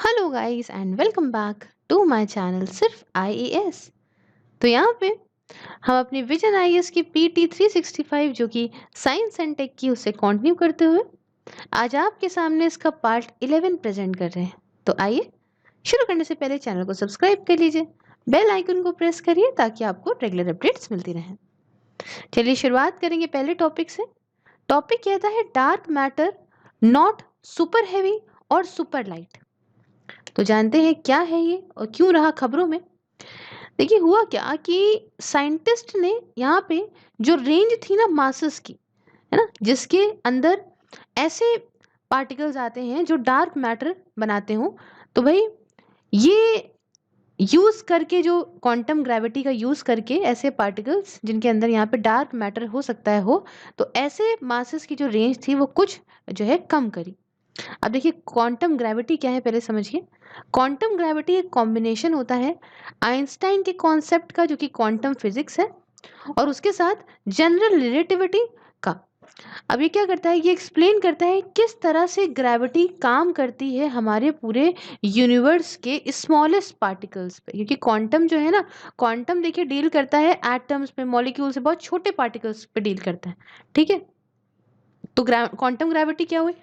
Hello guys and welcome back to my channel सिर्फ IAS. तो यहाँ पे हम अपनी विजन आईएएस की पीटी 365 जो कि साइंस एंड टेक की उससे कंटिन्यू करते हुए आज आपके सामने इसका पार्ट 11 प्रेजेंट कर रहे हैं। तो आइए शुरू करने से पहले चैनल को सब्सक्राइब कर लीजिए, बेल आइकन को प्रेस करिए ताकि आपको रेगुलर अपडेट्स मिलती रहें। चलिए शुरुआत करेंगे पहले टॉपिक से। टॉपिक कहता है dark matter not super heavy और सुपर लाइट। तो जानते हैं क्या है ये और क्यों रहा खबरों में। देखिए हुआ क्या कि साइंटिस्ट ने यहाँ पे जो रेंज थी ना मासेस की, है ना, जिसके अंदर ऐसे पार्टिकल्स आते हैं जो डार्क मैटर बनाते हो, तो भाई ये यूज करके जो क्वांटम ग्रेविटी का यूज करके ऐसे पार्टिकल्स जिनके अंदर यहाँ पे डार्क मैटर हो सकता है हो, तो ऐसे मासेस की जो रेंज थी वो कुछ जो है कम करी। अब देखिए क्वांटम ग्रेविटी क्या है पहले समझिए। क्वांटम ग्रेविटी एक कॉम्बिनेशन होता है आइंस्टाइन के कॉन्सेप्ट का जो कि क्वांटम फिजिक्स है और उसके साथ जनरल रिलेटिविटी का। अब ये क्या करता है, ये एक्सप्लेन करता है किस तरह से ग्रेविटी काम करती है हमारे पूरे यूनिवर्स के स्मॉलेस्ट पार्टिकल्स पे, क्योंकि क्वांटम जो है ना, क्वांटम देखिए डील करता है एटम्स पे, मॉलिक्यूल से बहुत छोटे पार्टिकल्स पे डील करता है। ठीक है, तो क्वांटम ग्रेविटी क्या हुई।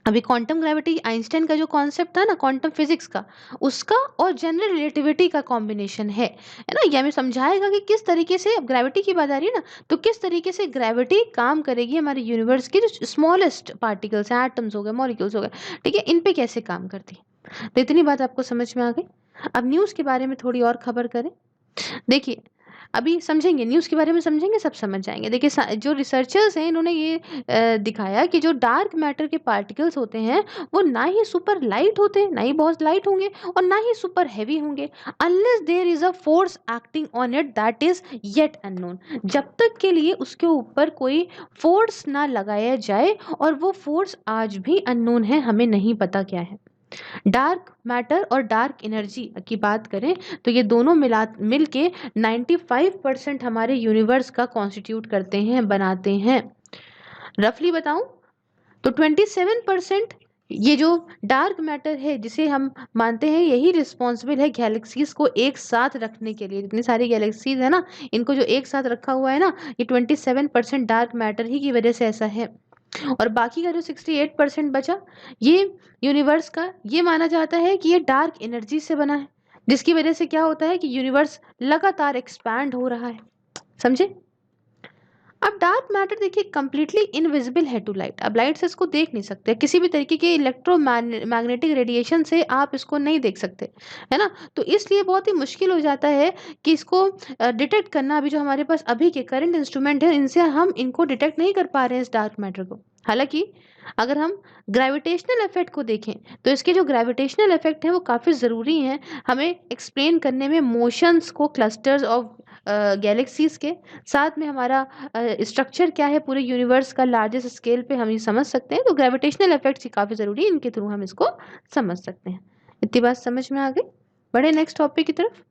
अभी क्वांटम ग्रेविटी आइंस्टाइन का जो कॉन्सेप्ट था ना क्वांटम फिजिक्स का, उसका और जनरल रिलेटिविटी का कॉम्बिनेशन है ना। ये हमें समझाएगा कि किस तरीके से, अब ग्रेविटी की बात आ रही है ना, तो किस तरीके से ग्रेविटी काम करेगी हमारे यूनिवर्स के जो स्मॉलेस्ट पार्टिकल्स हैं, एटम्स हो गए, मॉलिक्यूल्स हो गए, ठीक है, इन पे कैसे काम करती है। तो इतनी बात आपको समझ में आ गई। अब न्यूज़ के बारे में थोड़ी और खबर करें। देखिए अभी समझेंगे न्यूज़ के बारे में, समझेंगे सब समझ जाएंगे। देखिए जो रिसर्चर्स हैं इन्होंने ये दिखाया कि जो डार्क मैटर के पार्टिकल्स होते हैं वो ना ही सुपर लाइट होते हैं, ना ही बहुत लाइट होंगे और ना ही सुपर हैवी होंगे, unless there is a force acting on it that is yet unknown. जब तक के लिए उसके ऊपर कोई फोर्स ना लगाया जाए, और वो फोर्स आज भी अननोन है, हमें नहीं पता क्या है। डार्क मैटर और डार्क एनर्जी की बात करें तो ये दोनों मिल के 95% हमारे यूनिवर्स का कॉन्स्टिट्यूट करते हैं, बनाते हैं। रफली बताऊं तो 27% ये जो डार्क मैटर है जिसे हम मानते हैं यही रिस्पॉन्सिबल है गैलेक्सीज को एक साथ रखने के लिए। जितनी सारी गैलेक्सीज है ना, इनको जो एक साथ रखा हुआ है ना, ये 27% डार्क मैटर ही की वजह से ऐसा है। और बाकी का जो 68% बचा, ये यूनिवर्स का, ये माना जाता है कि ये डार्क एनर्जी से बना है, जिसकी वजह से क्या होता है कि यूनिवर्स लगातार एक्सपैंड हो रहा है। समझे। अब डार्क मैटर देखिए कंप्लीटली इनविजिबल है टू लाइट। अब लाइट से इसको देख नहीं सकते, किसी भी तरीके के इलेक्ट्रोमैग्नेटिक रेडिएशन से आप इसको नहीं देख सकते, है ना। तो इसलिए बहुत ही मुश्किल हो जाता है कि इसको डिटेक्ट करना। अभी जो हमारे पास अभी के करंट इंस्ट्रूमेंट है, इनसे हम इनको डिटेक्ट नहीं कर पा रहे हैं इस डार्क मैटर को। हालांकि अगर हम ग्रेविटेशनल इफेक्ट को देखें तो इसके जो ग्रेविटेशनल इफेक्ट हैं वो काफ़ी ज़रूरी हैं हमें एक्सप्लेन करने में, मोशंस को, क्लस्टर्स ऑफ गैलेक्सीज के, साथ में हमारा स्ट्रक्चर क्या है पूरे यूनिवर्स का लार्जेस्ट स्केल पे, हम ये समझ सकते हैं। तो ग्रेविटेशनल इफेक्ट्स ही काफ़ी ज़रूरी है, इनके थ्रू हम इसको समझ सकते हैं। इतनी बात समझ में आ गई। बढ़े नेक्स्ट टॉपिक की तरफ।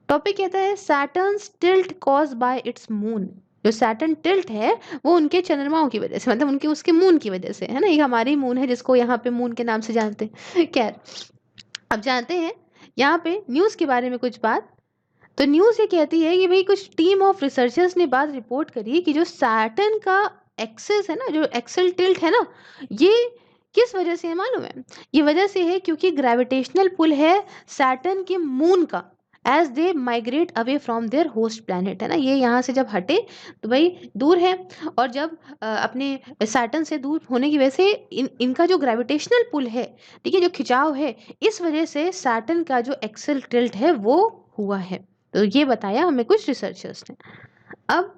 टॉपिक कहता है Saturn tilt cause by it's moon. जो सैटर्न टिल्ट है वो उनके चंद्रमाओं की वजह से, मतलब उनके उसके मून की वजह से, है ना। ये हमारी मून है जिसको यहाँ पे मून के नाम से जानते हैं। खैर, अब जानते हैं यहाँ पे न्यूज़ के बारे में कुछ बात। तो न्यूज़ ये कहती है कि भाई कुछ टीम ऑफ रिसर्चर्स ने बात रिपोर्ट करी कि जो सैटर्न का एक्सेस है ना, जो एक्सल टिल्ट है ना, ये किस वजह से है मालूम है। ये वजह से है क्योंकि ग्रेविटेशनल पुल है सैटर्न के मून का, as they migrate away from their host planet, है ना। ये यहाँ से जब हटे तो भाई दूर है, और जब अपने सैटर्न से दूर होने की वजह से इनका जो ग्रेविटेशनल पुल है, ठीक है, जो खिंचाव है, इस वजह से सैटर्न का जो एक्सल टिल्ट है वो हुआ है। तो ये बताया हमें कुछ रिसर्चर्स ने। अब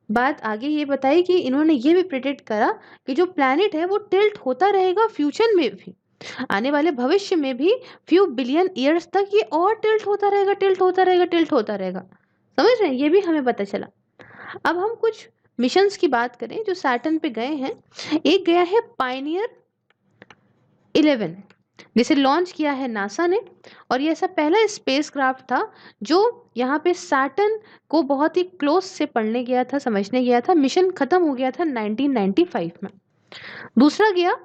बात आगे ये बताई कि इन्होंने ये भी प्रेडिक्ट करा कि जो प्लैनेट है वो टिल्ट होता रहेगा फ्यूचर में भी, आने वाले भविष्य में भी, फ्यू बिलियन ईयर्स तक ये और टिल्ट होता रहेगा, टिल्ट होता रहेगा, टिल्ट होता रहेगा। समझ रहे हैं, ये भी हमें पता चला। अब हम कुछ मिशंस की बात करें जो सैटर्न पे गए हैं। एक गया है पायनियर 11, जिसे लॉन्च किया है नासा ने, और ये ऐसा पहला स्पेसक्राफ्ट था जो यहाँ पे सैटर्न को बहुत ही क्लोज से पढ़ने गया था, समझने गया था। मिशन खत्म हो गया था 1995 में। दूसरा गया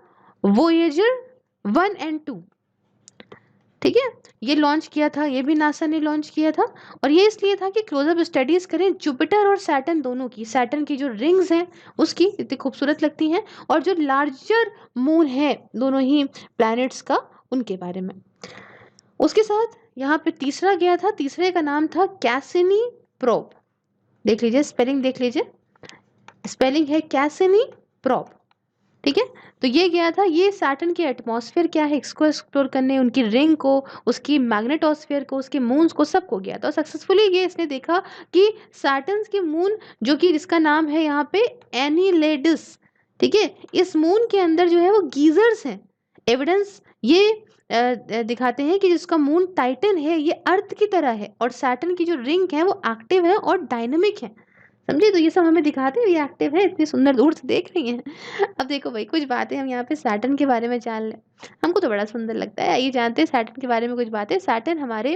वोएजर 1 एंड 2। ठीक है, ये लॉन्च किया था, ये भी नासा ने लॉन्च किया था। और ये इसलिए था कि क्लोजअप स्टडीज करें जुपिटर और सैटर्न दोनों की। सैटर्न की जो रिंग्स हैं उसकी इतनी खूबसूरत लगती हैं, और जो लार्जर मून है दोनों ही प्लैनेट्स का, उनके बारे में। उसके साथ यहाँ पे तीसरा गया था, तीसरे का नाम था कैसिनी प्रोब। देख लीजिए स्पेलिंग, देख लीजिए स्पेलिंग है कैसिनी प्रोब। ठीक है, तो ये गया था, ये सैटर्न के एटमॉस्फेयर क्या है इसको एक्सप्लोर करने, उनकी रिंग को, उसकी मैग्नेटोस्फेयर को, उसके मून्स को, सबको गया था। और सक्सेसफुली ये इसने देखा कि सैटर्न के मून, जो कि जिसका नाम है यहाँ पे एनिलेडस, ठीक है, इस मून के अंदर जो है वो गीजर्स हैं। एविडेंस ये दिखाते हैं कि जिसका मून टाइटन है ये अर्थ की तरह है, और सैटर्न की जो रिंग है वो एक्टिव है और डायनेमिक है। समझे, तो ये सब हमें दिखाते हैं ये एक्टिव है, इतनी सुंदर दूर से देख रही हैं। अब देखो भाई, कुछ बातें हम यहाँ पे सैटर्न के बारे में जान लें, हमको तो बड़ा सुंदर लगता है। आइए जानते हैं सैटर्न के बारे में कुछ बातें। सैटर्न हमारे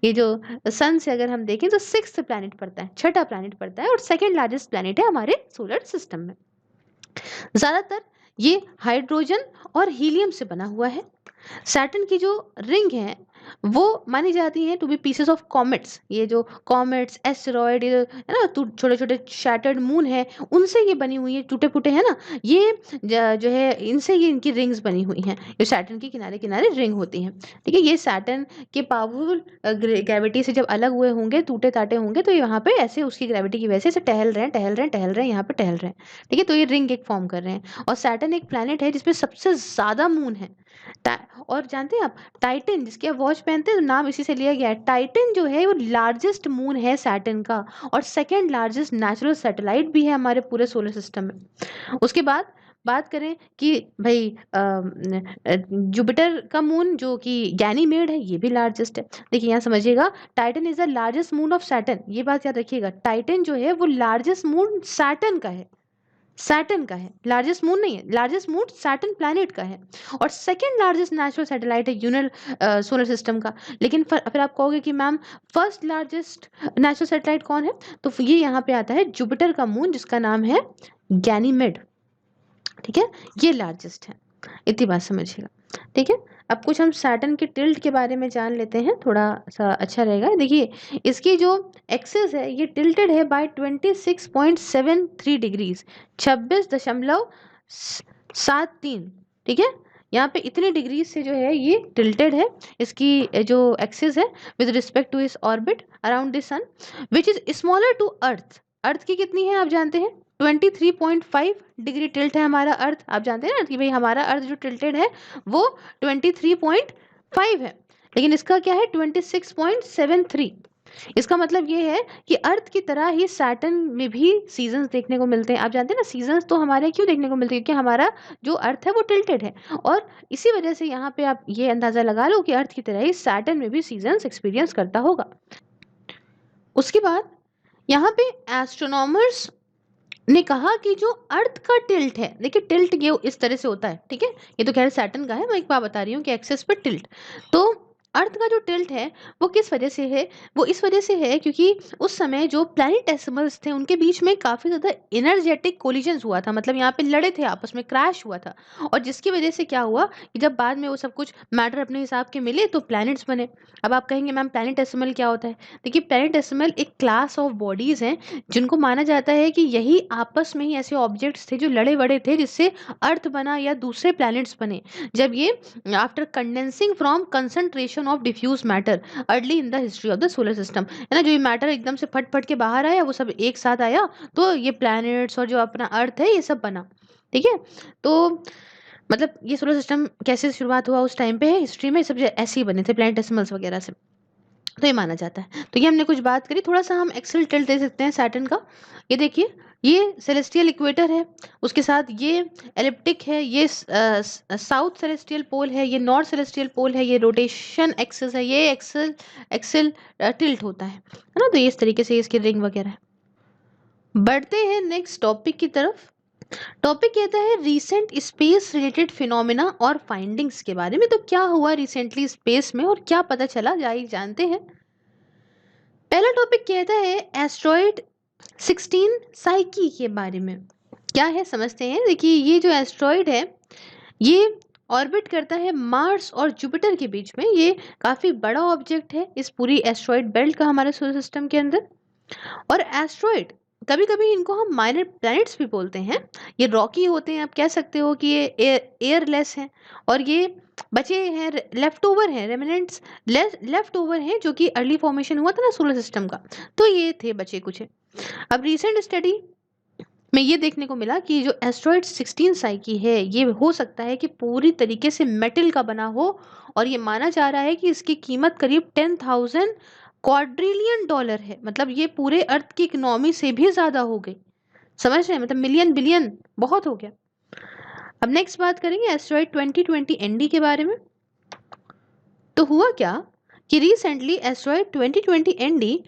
ये जो सन से अगर हम देखें तो 6th प्लैनेट पड़ता है, छठा प्लैनेट पड़ता है, और सेकंड लार्जेस्ट प्लैनेट है हमारे सोलर सिस्टम में। ज्यादातर ये हाइड्रोजन और हीलियम से बना हुआ है। सैटर्न की जो रिंग है वो मानी जाती है to be pieces of comets. ये जो कॉमेट्स, एस्टेरॉयड है ना, छोटे छोटे शैटर्ड मून है, उनसे ये बनी हुई है, टूटे फूटे है ना, ये जो है इनसे ये इनकी रिंग्स बनी हुई हैं। ये सैटर्न के किनारे किनारे रिंग होती हैं। ठीक है, ये सैटर्न के पावरफुल ग्रेविटी से जब अलग हुए होंगे, टूटे टाटे होंगे, तो यहाँ पे ऐसे उसकी ग्रेविटी की वजह से ऐसे टहल रहे हैं, टहल रहे हैं, टहल रहे हैं, यहाँ पे टहल रहे हैं। ठीक है, तो ये रिंग एक फॉर्म कर रहे हैं। और सैटर्न एक प्लैनेट है जिसमें सबसे ज्यादा मून है। और जानते हैं आप, टाइटन, जिसकी आप वॉच पहनते हैं तो नाम इसी से लिया गया है। टाइटन जो है वो लार्जेस्ट मून है सैटर्न का, और सेकंड लार्जेस्ट नेचुरल सैटेलाइट भी है हमारे पूरे सोलर सिस्टम में। उसके बाद बात करें कि भाई जुपिटर का मून जो कि गैनीमेड है, ये भी लार्जेस्ट है। देखिए यहाँ समझिएगा, Titan is the largest moon of Saturn, ये बात याद रखिएगा। टाइटन जो है वो लार्जेस्ट मून सैटर्न का है, सैटर्न का है, लार्जेस्ट मून नहीं है, लार्जेस्ट मून सैटर्न प्लैनेट का है। और सेकंड लार्जेस्ट नेचुरल सैटेलाइट है यूनल सोलर सिस्टम का। लेकिन फिर आप कहोगे कि ma'am first largest natural satellite कौन है, तो ये यहाँ पे आता है जुपिटर का मून, जिसका नाम है गैनीमेड। ठीक है, ये लार्जेस्ट है, इतनी बात समझिएगा। ठीक है, अब कुछ हम सैटर्न के टिल्ट के बारे में जान लेते हैं, थोड़ा सा अच्छा रहेगा। देखिए इसकी जो एक्सिस है ये टिल्टेड है बाय 26.73 डिग्रीज, 26.73। ठीक है, यहाँ पे इतने डिग्री से जो है ये टिल्टेड है, इसकी जो एक्सिस है with respect to its orbit around the sun, which is smaller to Earth. Earth की कितनी है आप जानते हैं, 23.5 डिग्री टिल्ट है हमारा अर्थ। आप जानते हैं ना कि भाई हमारा अर्थ जो टिल्टेड है वो 23.5 है, लेकिन इसका क्या है 26.73। इसका मतलब ये है कि अर्थ की तरह ही सैटर्न में भी सीजन्स देखने को मिलते हैं। आप जानते हैं ना, सीजन्स तो हमारे क्यों देखने को मिलते हैं, क्योंकि हमारा जो अर्थ है वो टिल्टेड है, और इसी वजह से यहाँ पे आप ये अंदाजा लगा लो कि अर्थ की तरह ही सैटर्न में भी सीजन्स एक्सपीरियंस करता होगा। उसके बाद यहाँ पे एस्ट्रोनॉमर्स ने कहा कि जो अर्थ का टिल्ट है, देखिए टिल्ट ये इस तरह से होता है। ठीक है, ये तो खैर सैटर्न का है, मैं एक बात बता रही हूँ कि एक्सेस पर टिल्ट। तो अर्थ का जो टिल्ट है वो किस वजह से है, वो इस वजह से है क्योंकि उस समय जो प्लैनेटेसिमल्स थे उनके बीच में काफी ज्यादा एनर्जेटिक कोलिजन्स हुआ था, मतलब यहाँ पे लड़े थे आपस में, क्रैश हुआ था। और जिसकी वजह से क्या हुआ कि जब बाद में वो सब कुछ मैटर अपने हिसाब के मिले तो प्लैनेट्स बने। अब आप कहेंगे मैम प्लैनेटेसिमल क्या होता है, देखिए प्लैनेटेसिमल एक क्लास ऑफ बॉडीज हैं जिनको माना जाता है कि यही आपस में ही ऐसे ऑब्जेक्ट्स थे जो लड़े बड़े थे, जिससे अर्थ बना या दूसरे प्लैनेट्स बने। जब ये after condensing from concentration of diffuse matter early in the history of the solar system, है ना, जो ये मैटर एकदम से फट फट के बाहर आया, वो सब एक साथ आया, तो ये प्लैनेट्स और जो अपना अर्थ है ये सब बना। ठीक है, तो मतलब ये सोलर सिस्टम कैसे शुरुआत हुआ उस टाइम पे है हिस्ट्री में, सब ऐसे ही बने थे प्लैनेटेसिमल्स वगैरह से, तो ये माना जाता है। तो ये हमने कुछ बात करी, थोड़ा सा हम एक्सेल टिल्ट दे सकते हैं सैटर्न का। ये देखिए, ये सेलेस्टियल इक्वेटर है, उसके साथ ये एलिप्टिक है, ये साउथ सेलेस्टियल पोल है, ये नॉर्थ सेलेस्टियल पोल है, ये रोटेशन एक्सिस है, ये एक्सेल एक्सेल टिल्ट होता है ना। तो ये इस तरीके से इसकी रिंग वगैरह है। बढ़ते हैं नेक्स्ट टॉपिक की तरफ। टॉपिक कहता है रीसेंट स्पेस रिलेटेड फिनोमिना और फाइंडिंग्स के बारे में। तो क्या हुआ रिसेंटली स्पेस में और क्या पता चला, जाइए जानते हैं। पहला टॉपिक कहता है एस्ट्रॉइड 16 साइकी के बारे में। क्या है समझते हैं। देखिए ये जो एस्ट्रॉइड है ये ऑर्बिट करता है मार्स और जुपिटर के बीच में। ये काफी बड़ा ऑब्जेक्ट है इस पूरी एस्ट्रॉइड बेल्ट का हमारे सोलर सिस्टम के अंदर। और एस्ट्रॉइड कभी कभी इनको हम माइनर प्लैनेट्स भी बोलते हैं। ये रॉकी होते हैं, आप कह सकते हो कि ये एयरलेस हैं, और ये बचे हैं, लेफ्ट ओवर हैं, रेमिनेंट्स लेफ्ट ओवर हैं, जो कि अर्ली फॉर्मेशन हुआ था ना सोलर सिस्टम का, तो ये थे बचे कुछ। अब रिसेंट स्टडी में ये देखने को मिला कि जो एस्ट्रॉइड 16 साइकी है, ये हो सकता है कि पूरी तरीके से मेटल का बना हो, और ये माना जा रहा है कि इसकी कीमत करीब 10,000 क्वाड्रिलियन डॉलर है। मतलब ये पूरे अर्थ की इकोनॉमी से भी ज्यादा हो गई। समझ रहे हैं, मतलब मिलियन बिलियन बहुत हो गया। अब नेक्स्ट बात करेंगे एस्ट्रॉइड 2020 एनडी के बारे में। तो हुआ क्या कि रिसेंटली एस्ट्रॉइड 2020 एनडी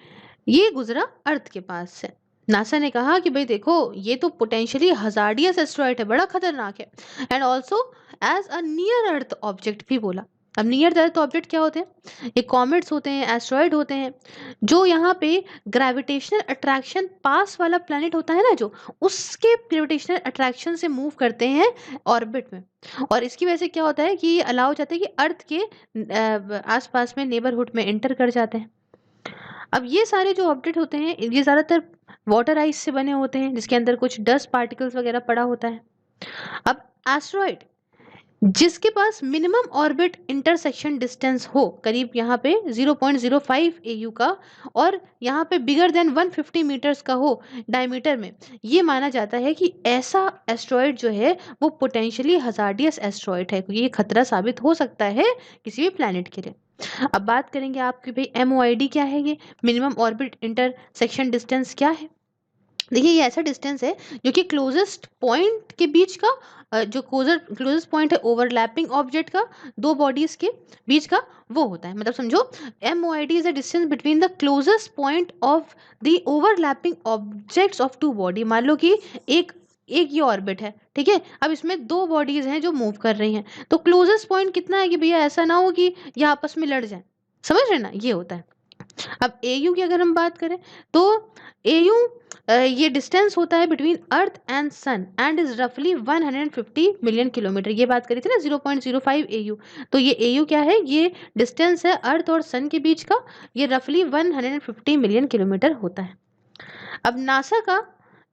ये गुजरा अर्थ के पास से। नासा ने कहा कि भाई देखो, ये तो पोटेंशियली हजार्डियस एस्ट्रॉइड है, बड़ा खतरनाक है, and also as a near earth object भी बोला। अब नियर अर्थ ऑब्जेक्ट क्या होते हैं? ये कॉमेट्स होते हैं, एस्ट्रॉइड होते हैं, जो यहाँ पे ग्रेविटेशनल अट्रैक्शन पास वाला प्लैनेट होता है ना, जो उसके ग्रेविटेशनल अट्रैक्शन से मूव करते हैं ऑर्बिट में। और इसकी वजह से क्या होता है कि ये अलाउ हो जाता है कि अर्थ के आसपास में नेबरहुड में एंटर कर जाते हैं। अब ये सारे जो ऑब्जेक्ट होते हैं, ये ज़्यादातर वाटर आइस से बने होते हैं, जिसके अंदर कुछ डस्ट पार्टिकल्स वगैरह पड़ा होता है। अब एस्ट्रॉइड जिसके पास मिनिमम ऑर्बिट इंटरसेक्शन डिस्टेंस हो, करीब यहाँ पे 0.05 एयू का, और यहाँ पे बिगर देन 150 मीटर्स का हो डायमीटर में, ये माना जाता है कि ऐसा एस्ट्रॉइड जो है वो पोटेंशियली हजार्डियस एस्ट्रॉइड है, क्योंकि ये खतरा साबित हो सकता है किसी भी प्लैनेट के लिए। अब बात करेंगे आपकी, भाई MOID क्या है? ये मिनिमम ऑर्बिट इंटरसेक्शन डिस्टेंस क्या है? देखिए, ये ऐसा डिस्टेंस है जो कि क्लोजेस्ट पॉइंट के बीच का, जो क्लोजेस्ट पॉइंट है ओवरलैपिंग ऑब्जेक्ट का, दो बॉडीज के बीच का, वो होता है। मतलब समझो, MOID is the distance between the closest point of the overlapping objects of two body. मान लो कि एक एक ये ऑर्बिट है, ठीक है, अब इसमें दो बॉडीज हैं जो मूव कर रही हैं, तो क्लोजेस्ट पॉइंट कितना है कि भैया ऐसा ना हो कि ये आपस में लड़ जाए। समझ रहे ना, ये होता है। अब AU की अगर हम बात करें, तो AU ये डिस्टेंस होता है between earth and sun, and is रफली 150 मिलियन किलोमीटर। ये बात करी थी ना 0.05 AU, तो ये AU क्या है? ये डिस्टेंस है अर्थ और सन के बीच का, ये रफली 150 मिलियन किलोमीटर होता है। अब नासा का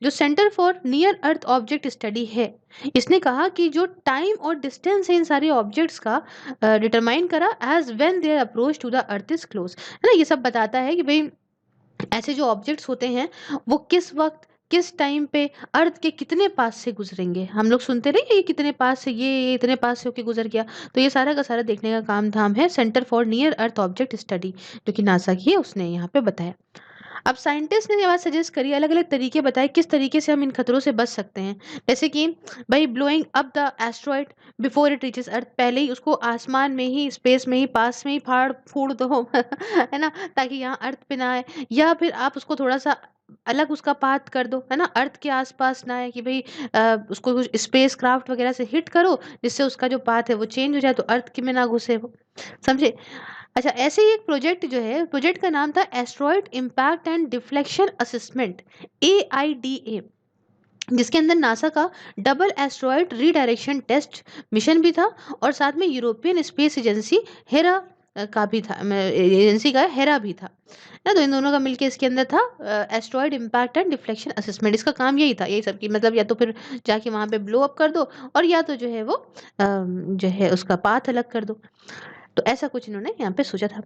जो centre for near earth object study है, इसने कहा कि जो टाइम और डिस्टेंस है इन सारे ऑब्जेक्ट्स का, डिटरमाइन करा as when their approach to the earth is close, है ना। ये सब बताता है कि भाई ऐसे जो ऑब्जेक्ट्स होते हैं वो किस वक्त, किस टाइम पे अर्थ के कितने पास से गुजरेंगे। हम लोग सुनते रहे ये कितने पास से, ये इतने पास से होके गुजर गया, तो ये सारा का सारा देखने का काम धाम है centre for near earth object study, जो कि नासा की है, उसने यहाँ पे बताया। अब साइंटिस्ट ने ये बात सजेस्ट करी, अलग अलग तरीके बताए किस तरीके से हम इन खतरों से बच सकते हैं। जैसे कि भाई blowing up the asteroid before it reaches Earth, पहले ही उसको आसमान में ही, स्पेस में ही, पास में ही फाड़ फूड़ दो है ना, ताकि यहाँ अर्थ पे ना आए। या फिर आप उसको थोड़ा सा अलग उसका पाथ कर दो, है ना, अर्थ के आसपास ना है, कि भाई उसको कुछ स्पेस क्राफ्ट वगैरह से हिट करो, जिससे उसका जो पाथ है वो चेंज हो जाए, तो अर्थ के में ना घुसे वो। समझे? अच्छा, ऐसे ही एक प्रोजेक्ट जो है, प्रोजेक्ट का नाम था asteroid impact and deflection assessment, AIDA, जिसके अंदर नासा का double asteroid redirection test mission भी था, और साथ में यूरोपियन स्पेस एजेंसी हेरा का भी था, एजेंसी का हेरा भी था ना। तो इन दोनों का मिलके इसके अंदर था asteroid impact and deflection assessment. इसका काम यही था, यही सब की मतलब, या तो फिर जाके वहां पे ब्लो अप कर दो, और या तो जो है वो जो है उसका पाथ अलग कर दो। तो ऐसा कुछ इन्होंने यहाँ पे सोचा था।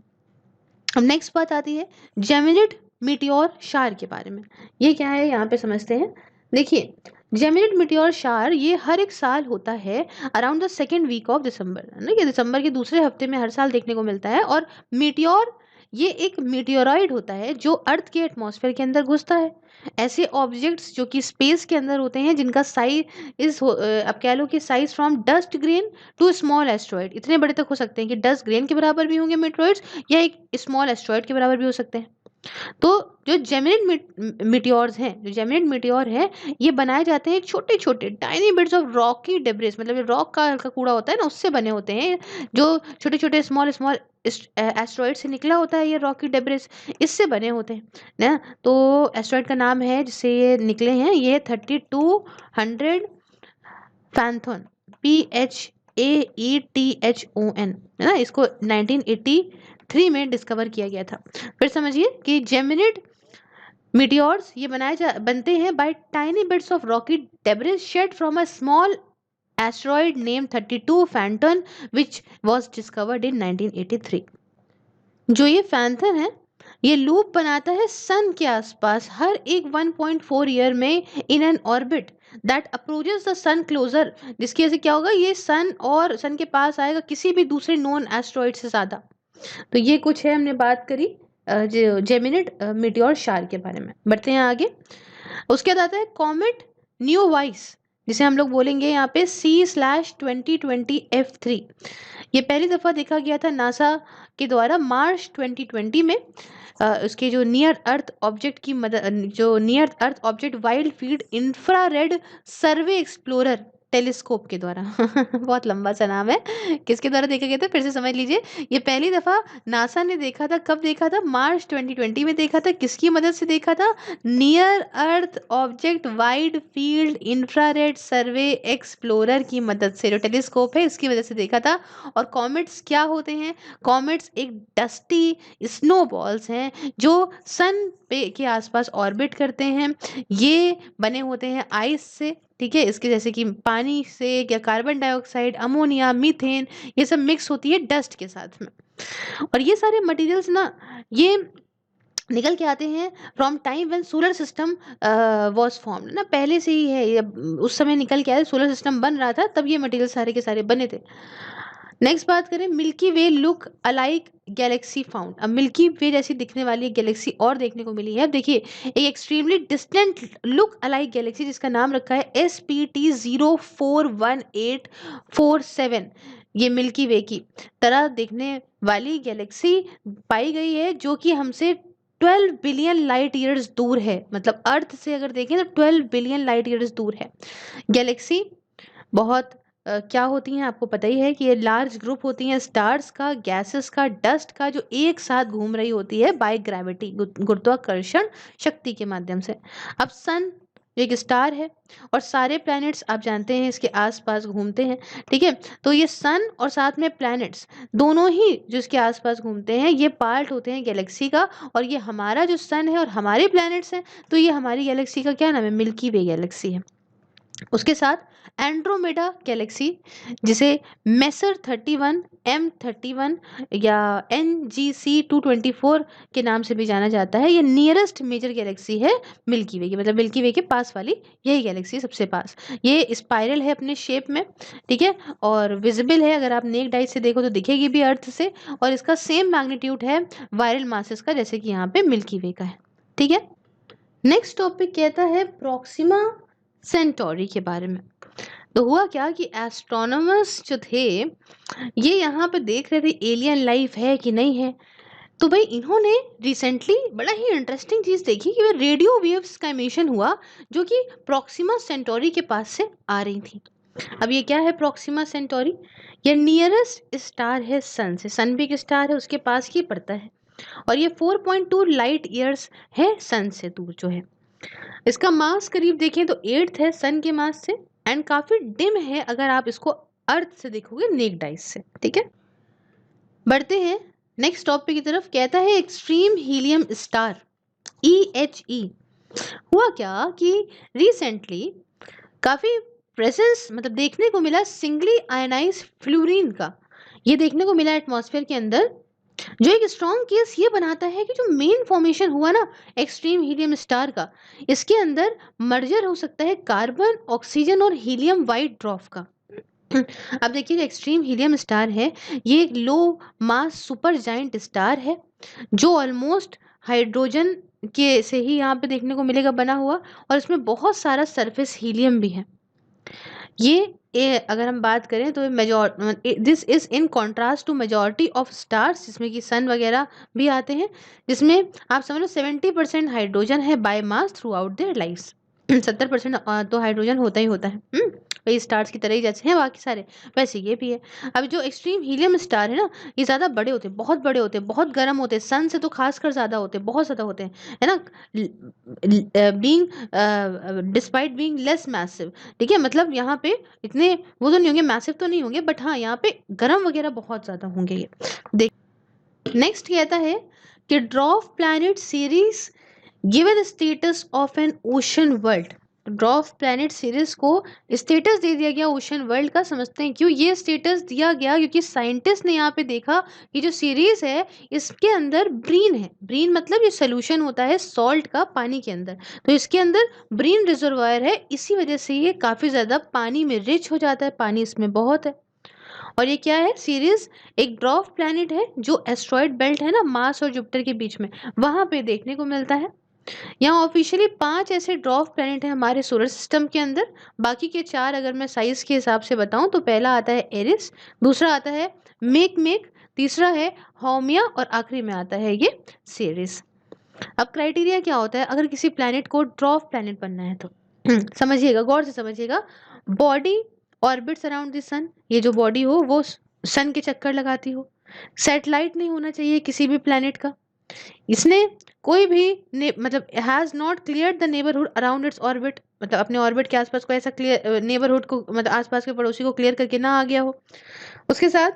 अब नेक्स्ट बात आती है जेमिनिड मीटियोर शार के बारे में। ये क्या है यहाँ पे समझते हैं। देखिए, जेमिनिड मीटियोर शार ये हर एक साल होता है around the second week of December, है ना, ये दिसंबर के दूसरे हफ्ते में हर साल देखने को मिलता है। और मीटियोर ये एक मीटियोरॉइड होता है जो अर्थ के एटमॉस्फेयर के अंदर घुसता है। ऐसे ऑब्जेक्ट्स जो कि स्पेस के अंदर होते हैं, जिनका साइज अब कह लो कि size from dust grain to small asteroid, इतने बड़े तक हो सकते हैं कि डस्ट ग्रेन के बराबर भी होंगे मीटरॉइड्स, या एक स्मॉल एस्ट्रॉइड के बराबर भी हो सकते हैं। तो जो जेमिनिड मीटियोर्स हैं, जो जेमिनिड मीटियोर है, ये बनाए जाते हैं छोटे छोटे tiny bits of rocky debris, मतलब रॉक का हल्का कूड़ा होता है ना, उससे बने होते हैं, जो छोटे छोटे स्मॉल स्मॉल एस्ट्रॉइड से निकला होता है, ये रॉकी डेब्रिस इससे बने होते हैं ना। तो एस्ट्रॉइड का नाम है जिससे ये निकले हैं, ये 3200 फैंथन, AETHON, है ना, इसको 1983 में डिस्कवर किया गया था। फिर समझिए कि जेमिनिड मीटियोर्स ये बनते हैं by tiny bits of rocky debris shed from a small asteroid name 32 Phaethon which was discovered in 1983। जो ये फैंथन है ये लूप बनाता है सन के आसपास हर एक 1.4 ईयर में in an orbit that approaches the sun closer, जिसकी वजह से क्या होगा, ये सन और सन के पास आएगा किसी भी दूसरे नॉन एस्ट्रॉइड से ज्यादा। तो ये कुछ है, हमने बात करी जो जेमिनिड मीटियोर शार के बारे में। बढ़ते हैं आगे। उसके बाद आता है कॉमेट न्यू वाइस, जिसे हम लोग बोलेंगे यहाँ पे C/2020 F3। ये पहली दफा देखा गया था नासा के द्वारा मार्च 2020 में। उसके जो नियर अर्थ ऑब्जेक्ट की मदद, जो नियर अर्थ object wild field infrared survey explorer telescope के द्वारा बहुत लंबा सा नाम है, किसके द्वारा देखा गया था फिर से समझ लीजिए। ये पहली दफा नासा ने देखा था, कब देखा था, मार्च 2020 में देखा था। किसकी मदद से देखा था, नियर अर्थ object wide field infrared survey explorer की मदद से, जो टेलीस्कोप है इसकी वजह से देखा था। और कॉमेट्स क्या होते हैं, कॉमेट्स एक डस्टी स्नोबॉल्स हैं जो सन पे के आसपास ऑर्बिट करते हैं। ये बने होते हैं आइस से, ठीक है, इसके जैसे कि पानी से या कार्बन डाइऑक्साइड, अमोनिया, मीथेन, ये सब मिक्स होती है डस्ट के साथ में। और ये सारे मटेरियल्स ना ये निकल के आते हैं from time when solar system was formed ना, पहले से ही है ये, उस समय निकल के आया, सोलर सिस्टम बन रहा था तब ये मटेरियल सारे के सारे बने थे। नेक्स्ट बात करें, मिल्की वे लुक अलाइक गैलेक्सी फाउंड। अब मिल्की वे जैसी दिखने वाली एक गैलेक्सी और देखने को मिली है। अब देखिए एक extremely distant look alike Galaxy जिसका नाम रखा है SPT041847, ये मिल्की वे की तरह दिखने वाली गैलेक्सी पाई गई है जो कि हमसे 12 बिलियन लाइट ईयर्स दूर है। मतलब अर्थ से अगर देखें तो 12 बिलियन लाइट ईयर्स दूर है गैलेक्सी। बहुत क्या होती हैं आपको पता ही है कि ये लार्ज ग्रुप होती हैं स्टार्स का, गैसेस का, डस्ट का, जो एक साथ घूम रही होती है बाय ग्रेविटी, गुरुत्वाकर्षण शक्ति के माध्यम से। अब सन एक स्टार है और सारे प्लैनेट्स आप जानते हैं इसके आसपास घूमते हैं, ठीक है। तो ये सन और साथ में प्लैनेट्स दोनों ही जो इसके आसपास घूमते हैं ये पार्ट होते हैं गैलेक्सी का। और ये हमारा जो सन है और हमारे प्लैनेट्स हैं, तो ये हमारी गैलेक्सी का क्या नाम है, मिल्की वे गैलेक्सी है। उसके साथ एंड्रोमेडा गैलेक्सी, जिसे मेसर 31 M31 या NGC 224 के नाम से भी जाना जाता है, ये नियरेस्ट मेजर गैलेक्सी है मिल्की वे की, मतलब मिल्की वे के पास वाली यही गैलेक्सी सबसे पास। ये स्पाइरल है अपने शेप में, ठीक है, और विजिबल है, अगर आप नेक्ड आई से देखो तो दिखेगी भी अर्थ से। और इसका सेम मैग्नीट्यूड है वायरल मासेस का जैसे कि यहाँ पे मिल्की वे का है, ठीक है। नेक्स्ट टॉपिक कहता है प्रॉक्सिमा सेंटोरी के बारे में। तो हुआ क्या कि एस्ट्रोनॉमर्स जो थे ये यहाँ पे देख रहे थे एलियन लाइफ है कि नहीं है। तो भाई इन्होंने रिसेंटली बड़ा ही इंटरेस्टिंग चीज देखी कि रेडियो वेव्स का एमिशन हुआ जो कि प्रॉक्सिमा सेंटोरी के पास से आ रही थी। अब ये क्या है प्रॉक्सिमा सेंटोरी, ये नियरेस्ट स्टार है सन से, सन भी एक स्टार है उसके पास ही पड़ता है। और ये 4.2 लाइट ईयर्स है सन से दूर जो है। इसका मास करीब देखें तो 8th है सन के मास से, एंड काफी डिम है अगर आप इसको अर्थ से देखोगे नेक्ड आइज से, ठीक है। बढ़ते हैं नेक्स्ट टॉपिक की तरफ। कहता है एक्सट्रीम हीलियम स्टार EHE। हुआ क्या कि रिसेंटली काफी प्रेजेंस मतलब देखने को मिला सिंगली आयनाइज फ्लोरीन का, ये देखने को मिला एटमॉस्फेयर के अंदर, जो एक स्ट्रॉन्ग केस ये बनाता है कि जो मेन फॉर्मेशन हुआ ना एक्सट्रीम हीलियम स्टार का, इसके अंदर मर्जर हो सकता है कार्बन, ऑक्सीजन और हीलियम वाइट ड्रॉफ का। अब देखिए एक्सट्रीम हीलियम स्टार है, ये एक लो मास सुपर जाइंट स्टार है जो ऑलमोस्ट हाइड्रोजन के से ही यहाँ पे देखने को मिलेगा बना हुआ, और इसमें बहुत सारा सरफेस हीलियम भी है। ये अगर हम बात करें तो this is in contrast to majority of stars जिसमें कि सन वगैरह भी आते हैं, जिसमें आप समझ लो 70% हाइड्रोजन है by mass through out their life. 70% तो हाइड्रोजन होता ही होता है। वही स्टार्स की तरह ही जैसे हैं बाकी सारे, वैसे ये भी है। अब जो एक्सट्रीम हीलियम स्टार है ना, ये ज़्यादा बड़े होते हैं, बहुत बड़े होते हैं, बहुत गर्म होते हैं, सन से तो खासकर ज़्यादा होते हैं, बहुत ज़्यादा होते हैं, है ना? Being despite being less massive, ठीक है? मतलब यहाँ पे इतने वो तो नहीं होंगे, मैसिव तो नहीं होंगे, बट हाँ, यहाँ पे गर्म वगैरह बहुत ज़्यादा होंगे ये। देख, नेक्स्ट कहता है कि ड्रॉफ planet series given status of N ocean world. ड्रॉफ planet series को स्टेटस दे दिया गया ओशन वर्ल्ड का। समझते हैं क्यों ये स्टेटस दिया गया, क्योंकि साइंटिस्ट ने यहाँ पे देखा कि जो सीरीज है इसके अंदर ब्रीन है। ब्रीन मतलब ये सोल्यूशन होता है सॉल्ट का पानी के अंदर, तो इसके अंदर ब्रीन रिजर्वायर है, इसी वजह से ये काफ़ी ज़्यादा पानी में रिच हो जाता है, पानी इसमें बहुत है। और ये क्या है, सीरीज एक ड्रॉफ प्लैनेट है जो एस्ट्रॉयड बेल्ट है ना मार्स और जुपिटर के बीच में, वहां पे देखने को मिलता है। यहाँ ऑफिशियली 5 ऐसे ड्वार्फ प्लैनेट हैं हमारे सोलर सिस्टम के अंदर। बाकी के 4 अगर मैं साइज के हिसाब से बताऊं तो पहला आता है एरिस, दूसरा आता है मेक, तीसरा है होमिया और आखिरी में आता है ये सीरीज। अब क्राइटेरिया क्या होता है अगर किसी प्लैनेट को ड्वार्फ प्लैनेट बनना है तो समझिएगा, गौर से समझिएगा। Body orbits around the sun, ये जो बॉडी हो वो सन के चक्कर लगाती हो। सैटेलाइट नहीं होना चाहिए किसी भी प्लैनेट का। इसने कोई भी मतलब has not clear the neighbourhood around its orbit, मतलब अपने ऑर्बिट के आसपास कोई ऐसा क्लियर नेबरहुड को, मतलब आसपास के पड़ोसी को क्लियर करके ना आ गया हो। उसके साथ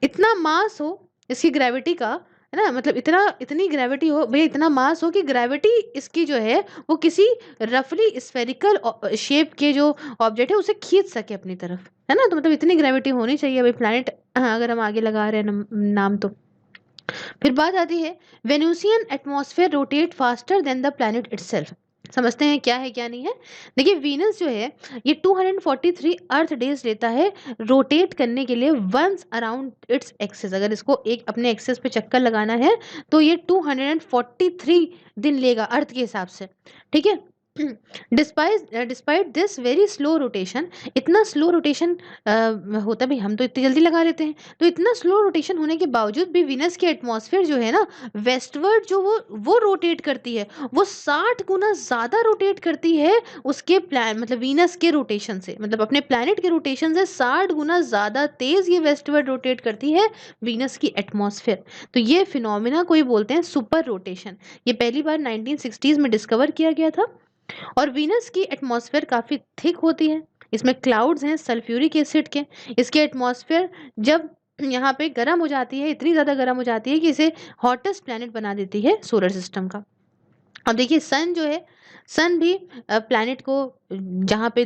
इतना मास हो इसकी ग्रेविटी का, है ना, मतलब इतनी ग्रेविटी हो भैया, इतना मास हो कि ग्रेविटी इसकी जो है वो किसी रफली स्फेरिकल शेप के जो ऑब्जेक्ट है उसे खींच सके अपनी तरफ, है ना। तो मतलब इतनी ग्रेविटी होनी चाहिए भाई प्लैनेट अगर हम आगे लगा रहे हैं नाम तो। फिर बात आती है Venusian atmosphere rotate faster than the planet itself. समझते हैं क्या है क्या नहीं है। देखिए वीनस जो है ये 243 अर्थ डेज लेता है रोटेट करने के लिए वंस अराउंड इट्स एक्सेस। अगर इसको एक अपने एक्सेस पे चक्कर लगाना है तो ये 243 दिन लेगा अर्थ के हिसाब से, ठीक है। Despite this very slow rotation, इतना स्लो रोटेशन होता भाई, हम तो इतनी जल्दी लगा लेते हैं, तो इतना स्लो रोटेशन होने के बावजूद भी वीनस की एटमॉस्फेयर जो है ना वेस्टवर्ड जो वो रोटेट करती है, वो 60 गुना ज़्यादा रोटेट करती है उसके प्लान मतलब वीनस के रोटेशन से, मतलब अपने प्लैनेट के रोटेशन से 60 गुना ज़्यादा तेज़ ये वेस्टवर्ड रोटेट करती है वीनस की एटमॉस्फेयर। तो ये फिनोमिना को ही बोलते हैं सुपर रोटेशन। ये पहली बार 1960s में डिस्कवर किया गया था। और वीनस की एटमॉस्फेयर काफ़ी थिक होती है, इसमें क्लाउड्स हैं सल्फ्यूरिक एसिड के। इसके एटमॉस्फेयर जब यहाँ पे गर्म हो जाती है, इतनी ज़्यादा गर्म हो जाती है कि इसे हॉटेस्ट प्लैनेट बना देती है सोलर सिस्टम का। अब देखिए सन जो है, सन भी प्लैनेट को जहाँ पे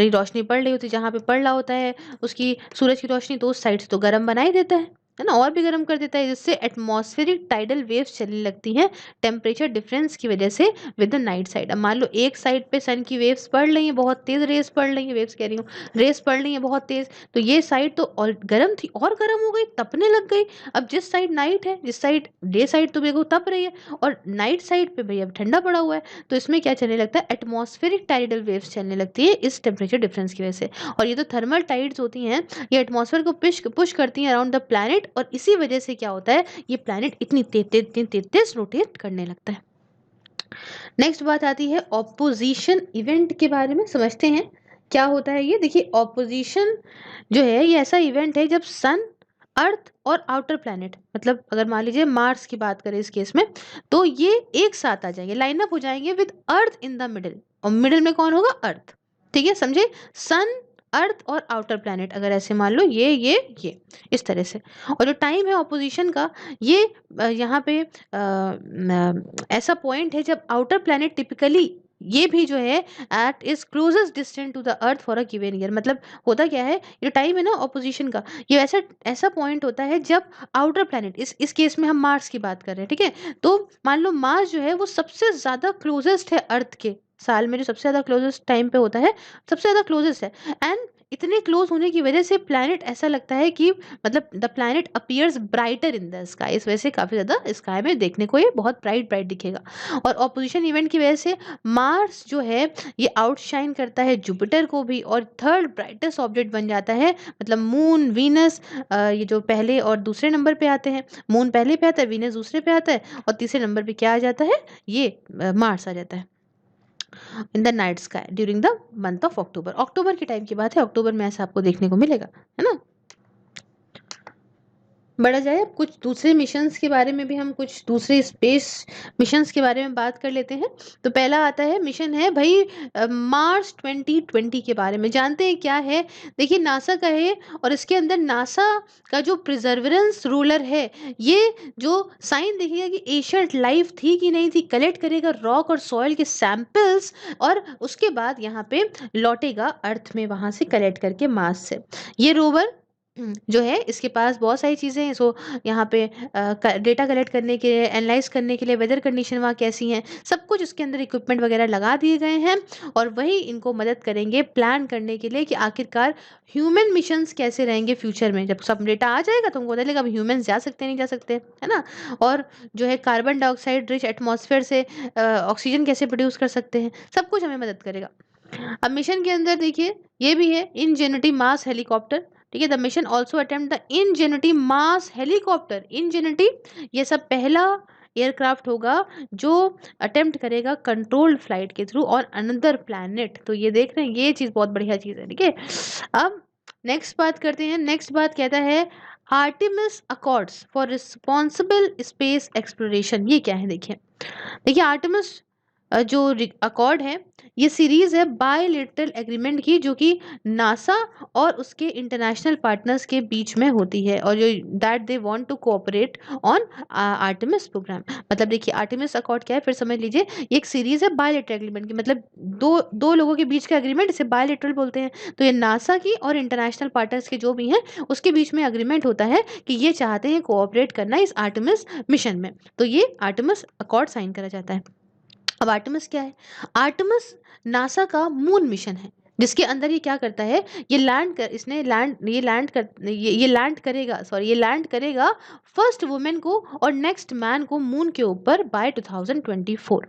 रोशनी पड़ रही होती है, जहाँ पे पड़ रहा होता है उसकी सूरज की रोशनी, तो उस साइड से तो गर्म बना ही देता है ना, और भी गर्म कर देता है, जिससे एटमॉस्फेरिक टाइडल वेव्स चलने लगती हैं टेम्परेचर डिफरेंस की वजह से विद द नाइट साइड। अब मान लो एक साइड पे सन की वेव्स पड़ रही हैं, बहुत तेज रेस पड़ रही हैं, वेव्स कह रही हूँ, रेस पड़ रही हैं बहुत तेज, तो ये साइड तो और गर्म थी और गर्म हो गई, तपने लग गई। अब जिस साइड नाइट है, जिस साइड डे साइड तो देखो तप रही है, और नाइट साइड पे भैया ठंडा पड़ा हुआ है, तो इसमें क्या चलने लगता है, एटमॉस्फेरिक टाइडल वेव्स चलने लगती है इस टेम्परेचर डिफरेंस की वजह से। और ये तो थर्मल टाइड्स होती हैं, ये एटमॉस्फेयर को पुश करती हैं अराउंड द प्लैनेट, और इसी वजह से क्या होता है, ये प्लैनेट इतनी तेज रोटेट करने लगता है। नेक्स्ट बात आती है ऑपोजिशन इवेंट के बारे में, समझते हैं क्या होता है ये। देखिए ऑपोजिशन जो है ये ऐसा इवेंट है जब सन, अर्थ और आउटर प्लैनेट, मतलब अगर मान लीजिए मार्स की बात करें इस केस में, तो ये एक साथ आ जाएंगे, लाइन अप हो जाएंगे with earth in the middle, और मिडिल में कौन होगा, अर्थ, ठीक है, समझे। सन, अर्थ और आउटर प्लैनेट अगर ऐसे मान लो ये इस तरह से। और जो टाइम है ऑपोजिशन का, ये यहाँ पे ऐसा पॉइंट है जब आउटर प्लैनेट टिपिकली ये भी जो है it is closest distant to the earth for a given year. मतलब होता क्या है, ये टाइम है ना ऑपोजिशन का, ये ऐसा ऐसा पॉइंट होता है जब आउटर प्लैनेट, इस केस में हम मार्स की बात कर रहे हैं, ठीक है। तो मान लो मार्स जो है वो सबसे ज्यादा क्लोजेस्ट है अर्थ के, साल में जो सबसे ज्यादा क्लोजेस्ट टाइम पे होता है, सबसे ज्यादा क्लोजेस्ट है। एंड इतने क्लोज होने की वजह से प्लैनेट ऐसा लगता है कि मतलब the planet appears brighter in the sky, इस वजह से काफी ज्यादा स्काई में देखने को ये बहुत ब्राइट ब्राइट दिखेगा। और ऑपोजिशन इवेंट की वजह से मार्स जो है ये आउटशाइन करता है जुपिटर को भी, और थर्ड ब्राइटेस्ट ऑब्जेक्ट बन जाता है। मतलब मून, वीनस, ये जो पहले और दूसरे नंबर पे आते हैं, मून पहले पे आता है, वीनस दूसरे पे आता है, और तीसरे नंबर पे क्या आ जाता है, ये मार्स आ जाता है। In the night sky during the month of October. October के टाइम की बात है, अक्टूबर में ऐसा आपको देखने को मिलेगा, है ना। बढ़ा जाए अब कुछ दूसरे मिशंस के बारे में भी, हम कुछ दूसरे स्पेस मिशंस के बारे में बात कर लेते हैं। तो पहला आता है मिशन है भाई मार्स 2020 के बारे में जानते हैं क्या है। देखिए नासा का है और इसके अंदर नासा का जो प्रिजर्वेंस रूलर है, ये जो साइन देखिएगा कि एशियंट लाइफ थी कि नहीं थी, कलेक्ट करेगा रॉक और सॉइल के सैंपल्स और उसके बाद यहाँ पे लौटेगा अर्थ में, वहां से कलेक्ट करके मार्स से। ये रोवर जो है इसके पास बहुत सारी चीज़ें हैं। सो यहाँ पे डेटा कलेक्ट करने के लिए, एनालाइज करने के लिए, वेदर कंडीशन वहाँ कैसी हैं, सब कुछ उसके अंदर इक्विपमेंट वगैरह लगा दिए गए हैं और वही इनको मदद करेंगे प्लान करने के लिए कि आखिरकार ह्यूमन मिशंस कैसे रहेंगे फ्यूचर में। जब सब डेटा आ जाएगा तो हमको पता चलेगा अब ह्यूमंस जा सकते हैं नहीं जा सकते, है ना। और जो है कार्बन डाइऑक्साइड रिच एटमॉस्फेयर से ऑक्सीजन कैसे प्रोड्यूस कर सकते हैं, सब कुछ हमें मदद करेगा। अब मिशन के अंदर देखिए ये भी है इनजेनिटी मास हेलीकॉप्टर। ठीक है, the mission also attempt the Ingenuity mass helicopter. Ingenuity ये सब पहला एयरक्राफ्ट होगा जो अटेम्प्ट करेगा कंट्रोल्ड फ्लाइट के थ्रू और अनदर प्लैनेट। तो ये देख रहे हैं, ये चीज बहुत बढ़िया चीज है। ठीक है, अब नेक्स्ट बात करते हैं। नेक्स्ट बात कहता है Artemis accords for responsible space exploration. ये क्या है देखिए, देखिए आर्टिमिस जो अकॉर्ड है ये सीरीज है बायलैटरल एग्रीमेंट की, जो कि नासा और उसके इंटरनेशनल पार्टनर्स के बीच में होती है और जो that they want to cooperate on Artemis program. मतलब देखिए आर्टेमिस अकॉर्ड क्या है, फिर समझ लीजिए, ये एक सीरीज है बायलैटरल एग्रीमेंट की, मतलब दो दो लोगों के बीच का एग्रीमेंट, इसे बायलैटरल बोलते हैं। तो ये नासा की और इंटरनेशनल पार्टनर्स के जो भी हैं उसके बीच में एग्रीमेंट होता है कि ये चाहते हैं कोऑपरेट करना इस आर्टेमिस मिशन में, तो ये आर्टेमिस अकॉर्ड साइन करा जाता है। अब आर्टेमिस क्या है, आर्टेमिस नासा का मून मिशन है जिसके अंदर ये क्या करता है, ये लैंड कर इसने लैंड ये लैंड कर ये लैंड करेगा, सॉरी ये लैंड करेगा फर्स्ट वुमेन को और नेक्स्ट मैन को मून के ऊपर बाय 2024।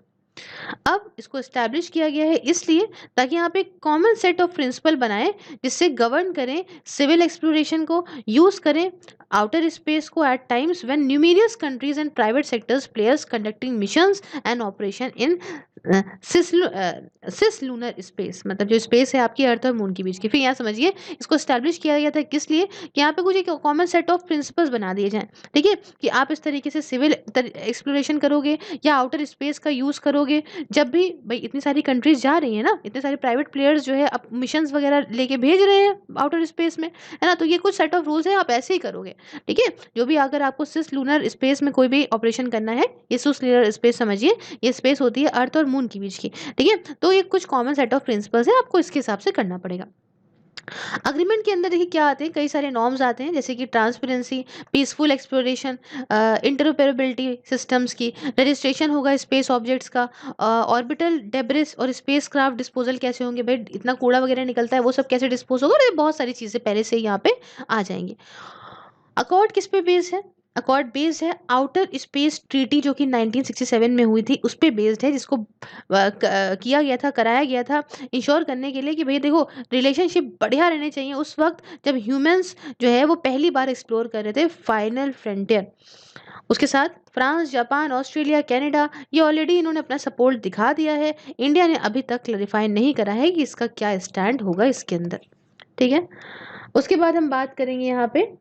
अब इसको एस्टैब्लिश किया गया है इसलिए ताकि यहाँ पे कॉमन सेट ऑफ प्रिंसिपल बनाए जिससे गवर्न करें सिविल एक्सप्लोरेशन को, यूज करें आउटर स्पेस को at times when numerous countries and private sectors players conducting missions and operation in cis lunar space. मतलब जो स्पेस है आपकी अर्थ और मून के बीच की। फिर यहाँ समझिए इसको एस्टैब्लिश किया गया था किस लिए, कि यहाँ पे कुछ एक कॉमन सेट ऑफ प्रिंसिपल्स बना दिए जाएं। ठीक है, कि आप इस तरीके से सिविल एक्सप्लोरेशन करोगे या आउटर स्पेस का यूज करोगे, जब भी भाई इतनी सारी कंट्रीज जा रही है ना, इतने सारे प्राइवेट प्लेयर्स जो है अब मिशंस वगैरह लेके भेज रहे हैं आउटर स्पेस में, है ना, तो ये कुछ सेट ऑफ रूल्स हैं, आप ऐसे ही करोगे। ठीक है, जो भी अगर आपको सिस लूनर स्पेस में कोई भी ऑपरेशन करना है, ये सिस लूनर स्पेस समझिए, ये स्पेस होती है अर्थ और मून के बीच की। ठीक है, तो ये कुछ कॉमन सेट ऑफ प्रिंसिपल्स है, आपको इसके हिसाब से करना पड़ेगा। अग्रीमेंट के अंदर देखिए क्या आते हैं, कई सारे नॉर्म्स आते हैं जैसे कि transparency, peaceful exploration, interoperability systems की, रजिस्ट्रेशन होगा स्पेस ऑब्जेक्ट्स का, ऑर्बिटल डेब्रिस और स्पेस क्राफ्ट डिस्पोजल कैसे होंगे, भाई इतना कूड़ा वगैरह निकलता है वो सब कैसे डिस्पोज होगा, और ये बहुत सारी चीज़ें पहले से ही यहाँ पे आ जाएंगी। अकॉर्ड किस पे बेस्ड है, अकॉर्ड बेस्ड है आउटर स्पेस ट्रीटी जो कि 1967 में हुई थी, उस पे बेस्ड है, जिसको किया गया था, कराया गया था इंश्योर करने के लिए कि भैया देखो रिलेशनशिप बढ़िया रहने चाहिए उस वक्त जब ह्यूमंस जो है वो पहली बार एक्सप्लोर कर रहे थे फाइनल फ्रंटियर। उसके साथ फ्रांस, जापान, ऑस्ट्रेलिया, कनाडा, ये ऑलरेडी इन्होंने अपना सपोर्ट दिखा दिया है। इंडिया ने अभी तक क्लैरिफाई नहीं करा है कि इसका क्या स्टैंड होगा इसके अंदर। ठीक है, उसके बाद हम बात करेंगे यहाँ पे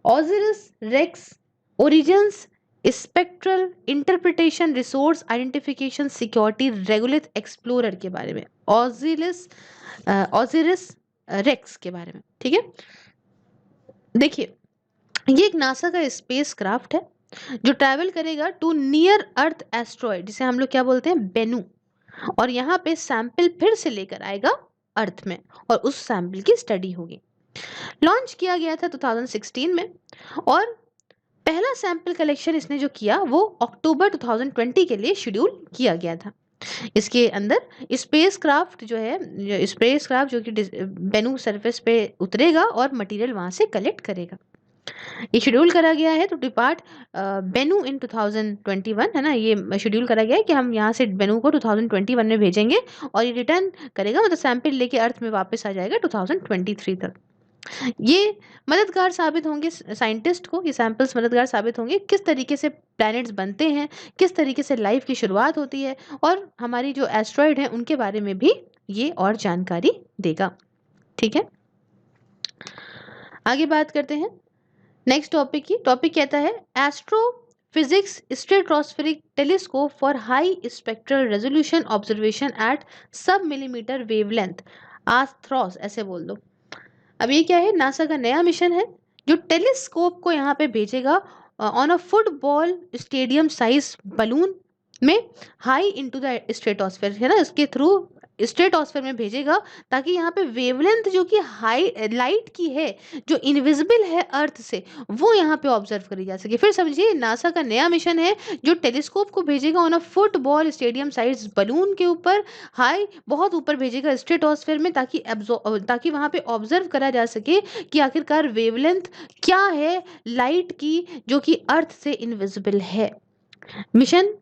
Osiris Rex origins spectral interpretation resource identification security regulate explorer के बारे में, ऑजिरिस रेक्स के बारे में। ठीक है, देखिए ये एक नासा का स्पेस क्राफ्ट है जो ट्रैवल करेगा टू नियर अर्थ एस्ट्रॉयड, जिसे हम लोग क्या बोलते हैं, बेनू, और यहाँ पे सैंपल फिर से लेकर आएगा अर्थ में और उस सैंपल की स्टडी होगी। लॉन्च किया गया था 2016 में और पहला सैंपल कलेक्शन इसने जो किया वो अक्टूबर 2020 के लिए शेड्यूल किया गया था। इसके अंदर स्पेस क्राफ्ट जो है, स्पेस क्राफ्ट जो कि बेनू सरफेस पे उतरेगा और मटेरियल वहां से कलेक्ट करेगा। ये शेड्यूल करा गया है तो डिपार्ट बेनू इन 2021, है ना, ये शेड्यूल करा गया है कि हम यहाँ से बेनू को 2021 में भेजेंगे और ये रिटर्न करेगा, मतलब सैंपल लेके अर्थ में वापस आ जाएगा 2023 तक। ये मददगार साबित होंगे साइंटिस्ट को, ये सैंपल्स मददगार साबित होंगे किस तरीके से प्लैनेट्स बनते हैं, किस तरीके से लाइफ की शुरुआत होती है, और हमारी जो एस्ट्रॉइड हैं उनके बारे में भी ये और जानकारी देगा। ठीक है, आगे बात करते हैं नेक्स्ट टॉपिक की। टॉपिक कहता है astrophysics stratospheric telescope for high spectral resolution observation at sub millimetre wavelength, ASTHROS ऐसे बोल दो। अब ये क्या है, नासा का नया मिशन है जो टेलीस्कोप को यहाँ पे भेजेगा on a football stadium size balloon में हाई इनटू द स्ट्रेटोस्फेयर, है ना, इसके थ्रू स्ट्रेटोस्फेयर में भेजेगा, ताकि यहाँ पे वेवलेंथ जो कि हाई लाइट की है, जो इनविजिबल है अर्थ से, वो यहाँ पे ऑब्जर्व करी जा सके। फिर समझिए, नासा का नया मिशन है जो टेलीस्कोप को भेजेगा on a football stadium size balloon के ऊपर, हाई बहुत ऊपर भेजेगा स्ट्रेटोस्फेयर में, ताकि वहां पे ऑब्जर्व करा जा सके कि आखिरकार वेवलेंथ क्या है लाइट की, जो कि अर्थ से इनविजिबल है। मिशन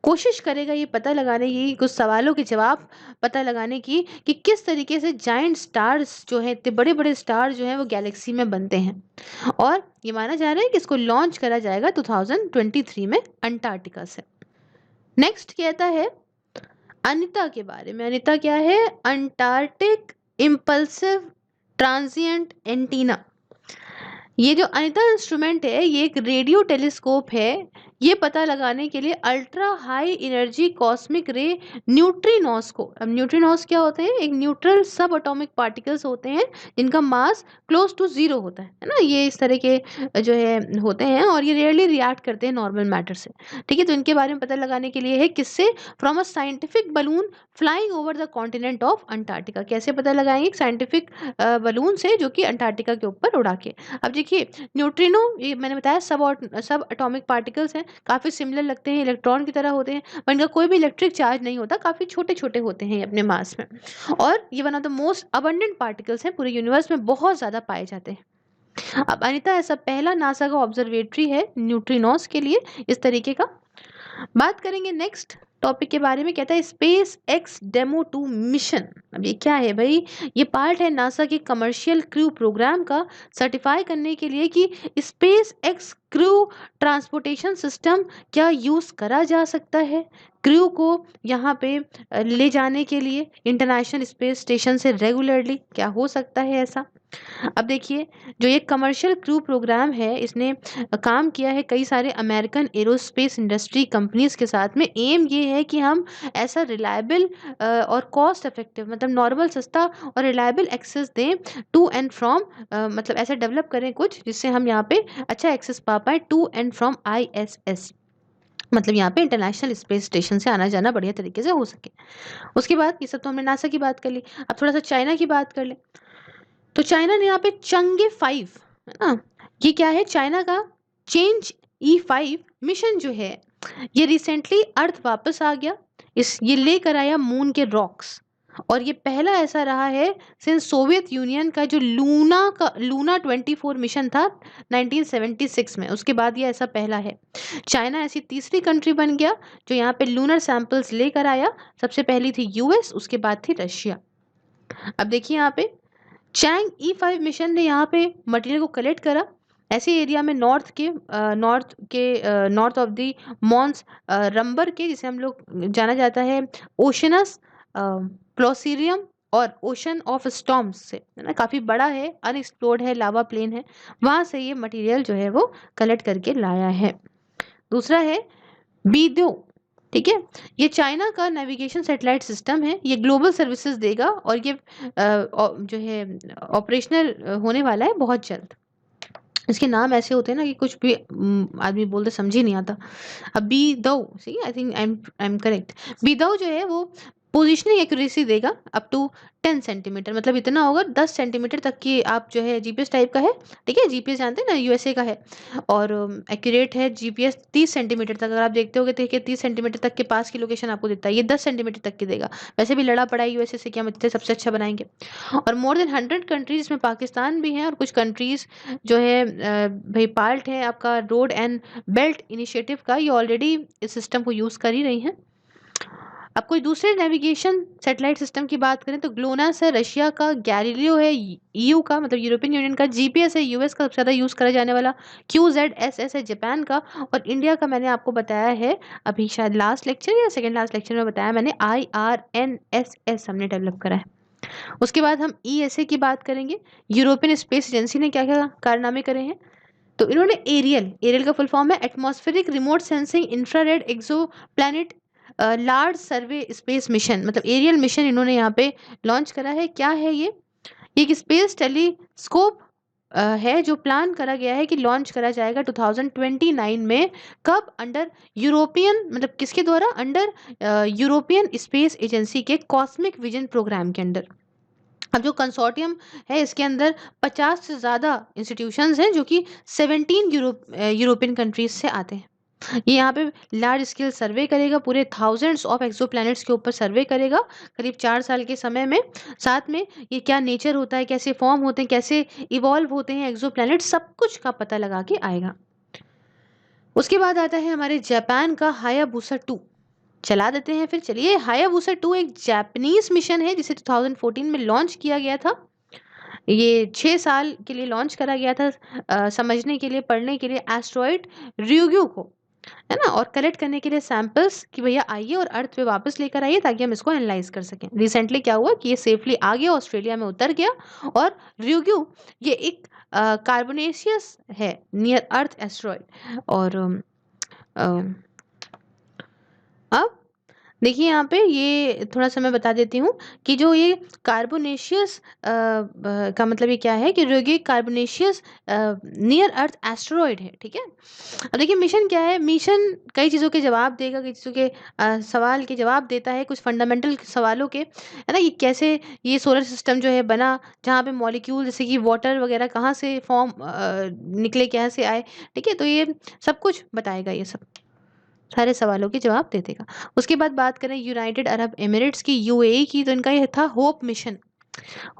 कोशिश करेगा ये पता लगाने की, कुछ सवालों के जवाब पता लगाने की, कि किस तरीके से जाइंट स्टार्स जो हैं, इतने बड़े बड़े स्टार जो हैं वो गैलेक्सी में बनते हैं। और ये माना जा रहा है कि इसको लॉन्च करा जाएगा 2023 में अंटार्कटिका से। नेक्स्ट कहता है अनिता के बारे में। अनिता क्या है, अंटार्कटिक इम्पल्सिव ट्रांजिएंट एंटीना। ये जो अनिता इंस्ट्रूमेंट है ये एक रेडियो टेलीस्कोप है, ये पता लगाने के लिए अल्ट्रा हाई एनर्जी कॉस्मिक रे न्यूट्रिनोस को, अब न्यूट्रिनोस क्या होते हैं, एक न्यूट्रल सब एटॉमिक पार्टिकल्स होते हैं जिनका मास क्लोज टू जीरो होता है ना, ये इस तरह के जो है होते हैं, और ये रेयरली रिएक्ट करते हैं नॉर्मल मैटर से। ठीक है, तो इनके बारे में पता लगाने के लिए है किससे, from a scientific balloon flying over the continent of Antarctica. कैसे पता लगाएंगे, एक साइंटिफिक बलून से जो कि अंटार्कटिका के ऊपर उड़ा के। अब देखिए, न्यूट्रिनो ये मैंने बताया सब एटॉमिक पार्टिकल्स हैं, काफी सिमिलर लगते हैं, इलेक्ट्रॉन की तरह होते हैं, पर इनका कोई भी इलेक्ट्रिक चार्ज नहीं होता, काफी छोटे छोटे होते हैं अपने मास में, और ये one of the most abundant particles हैं, पूरे यूनिवर्स में बहुत ज्यादा पाए जाते हैं। अब अनिता ऐसा पहला नासा का ऑब्जर्वेटरी है न्यूट्रिनोस के लिए इस तरीके का। बात करेंगे नेक्स्ट टॉपिक के बारे में, कहता है स्पेस एक्स डेमो 2 मिशन। अब ये क्या है भाई, ये पार्ट है नासा के कमर्शियल क्रू प्रोग्राम का, सर्टिफाई करने के लिए कि space x crew transportation system क्या यूज करा जा सकता है क्रू को यहाँ पे ले जाने के लिए इंटरनेशनल स्पेस स्टेशन से रेगुलरली, क्या हो सकता है ऐसा। अब देखिए, जो ये कमर्शियल क्रू प्रोग्राम है इसने काम किया है कई सारे अमेरिकन एरोस्पेस इंडस्ट्री कंपनीज के साथ में। एम ये है कि हम ऐसा रिलायबल और कॉस्ट इफेक्टिव, मतलब नॉर्मल सस्ता और रिलायबल एक्सेस दें टू एंड फ्रॉम, मतलब ऐसा डेवलप करें कुछ जिससे हम यहाँ पे अच्छा एक्सेस पा पाए टू एंड फ्रॉम ISS, मतलब यहाँ पे इंटरनेशनल स्पेस स्टेशन से आना जाना बढ़िया तरीके से हो सके। उसके बाद ये सब तो हमने नासा की बात कर ली, अब थोड़ा सा चाइना की बात कर ले। तो चाइना ने यहाँ पे चंगे 5, है ना, ये क्या है, चाइना का चेंज E5 मिशन जो है ये रिसेंटली अर्थ वापस आ गया, ये लेकर आया मून के रॉक्स, और ये पहला ऐसा रहा है सिंस सोवियत यूनियन का जो लूना 24 मिशन था 1976 में, उसके बाद ये ऐसा पहला है। चाइना ऐसी तीसरी कंट्री बन गया जो यहाँ पे लूनर सैंपल्स लेकर आया, सबसे पहली थी US, उसके बाद थी रशिया। अब देखिए यहाँ पे चैंग E5 मिशन ने यहाँ पे मटेरियल को कलेक्ट करा ऐसे एरिया में, north of the Mons Rumker के, जिसे हम लोग जाना जाता है ओशनस प्लोसीरियम और ओशन ऑफ स्टॉर्म्स से, है ना, काफी बड़ा है, अनएक्सप्लोर्ड है, लावा प्लेन है, वहां से ये मटेरियल जो है वो कलेक्ट करके लाया है। दूसरा है बीदो, ठीक है, ये चाइना का नेविगेशन सैटेलाइट सिस्टम है, ये ग्लोबल सर्विसेज देगा, और ये जो है ऑपरेशनल होने वाला है बहुत जल्द। इसके नाम ऐसे होते हैं ना कि कुछ भी आदमी बोलते समझ ही नहीं आता। अब बी दो, सही, I think I am correct. BeiDou जो है वो पोजिशनिंग एक्यूरेसी देगा अप टू 10 सेंटीमीटर, मतलब इतना होगा 10 सेंटीमीटर तक की, आप जो है GPS टाइप का है, ठीक है, GPS जानते हैं ना, USA का है, और एक्यूरेट है GPS 30 सेंटीमीटर तक, अगर आप देखते होगे तो 30 सेंटीमीटर तक के पास की लोकेशन आपको देता है, ये 10 सेंटीमीटर तक की देगा। वैसे भी लड़ा पड़ा USA से, क्या मतलब सबसे अच्छा बनाएंगे। और मोर देन 100 कंट्रीज में पाकिस्तान भी है, और कुछ कंट्रीज जो है भाई पार्ट है आपका रोड एंड बेल्ट इनिशिएटिव का, ये ऑलरेडी इस सिस्टम को यूज कर ही रही हैं। अब कोई दूसरे नेविगेशन सैटेलाइट सिस्टम की बात करें तो ग्लोनास है रशिया का, गैलीलियो है ईयू का मतलब यूरोपियन यूनियन का, जीपीएस है यूएस का सबसे ज़्यादा यूज़ करा जाने वाला, क्यूजेडएसएस है जापान का, और इंडिया का मैंने आपको बताया है अभी शायद लास्ट लेक्चर या सेकंड लास्ट लेक्चर में बताया मैंने, IRNSS हमने डेवलप करा है। उसके बाद हम ईएसए की बात करेंगे। यूरोपियन स्पेस एजेंसी ने क्या क्या कारनामे करे हैं, तो इन्होंने एरियल, एरियल का फुल फॉर्म है एटमॉस्फेरिक रिमोट सेंसिंग इंफ्रारेड एक्सो प्लैनेट लार्ज सर्वे स्पेस मिशन, मतलब एरियल मिशन इन्होंने यहाँ पे लॉन्च करा है। क्या है ये एक स्पेस टेलीस्कोप है जो प्लान करा गया है कि लॉन्च करा जाएगा 2029 में। कब? अंडर यूरोपियन, मतलब किसके द्वारा? अंडर यूरोपियन स्पेस एजेंसी के कॉस्मिक विजन प्रोग्राम के अंडर। अब जो कंसोर्टियम है इसके अंदर 50 से ज़्यादा इंस्टीट्यूशंस हैं जो कि 17 यूरोपियन कंट्रीज से आते हैं। ये यहाँ पे लार्ज स्केल सर्वे करेगा, पूरे थाउजेंड्स ऑफ एक्सोप्लैनेट्स के ऊपर सर्वे करेगा करीब 4 साल के समय में। साथ में ये क्या नेचर होता है, कैसे फॉर्म होते हैं, कैसे इवॉल्व होते हैं एक्सोप्लैनेट, सब कुछ का पता लगा के आएगा। उसके बाद आता है हमारे जापान का हायाबुसा 2, चला देते हैं फिर। चलिए, हायाबुसा 2 एक जापानीज मिशन है जिसे 2014 में लॉन्च किया गया था। ये 6 साल के लिए लॉन्च करा गया था समझने के लिए, पढ़ने के लिए एस्ट्रॉइड ryugu को, है ना, और कलेक्ट करने के लिए सैंपल्स कि भैया आइए और अर्थ पे वापस लेकर आइए ताकि हम इसको एनालाइज कर सकें। रिसेंटली क्या हुआ कि ये सेफली आ गया, ऑस्ट्रेलिया में उतर गया। और ryugu ये एक कार्बोनेशियस है नियर अर्थ एस्ट्रॉइड। और अब देखिए यहाँ पे ये थोड़ा-सा मैं बता देती हूँ कि जो ये कार्बोनेशियस का मतलब ये क्या है कि ryugu कार्बोनेशियस नियर अर्थ एस्टेरॉयड है, ठीक है? अब देखिए मिशन क्या है, मिशन कई चीज़ों के जवाब देगा, कई चीज़ों के सवाल के जवाब देता है, कुछ फंडामेंटल सवालों के, है ना? कि कैसे ये सोलर सिस्टम जो है बना, जहाँ पे मॉलिक्यूल जैसे कि वाटर वगैरह कहाँ से फॉर्म निकले, कैसे आए, ठीक है? तो ये सब कुछ बताएगा, ये सब सारे सवालों के जवाब दे देगा। उसके बाद बात करें यूनाइटेड अरब एमिरेट्स की, यूएई की, तो इनका ये था होप मिशन।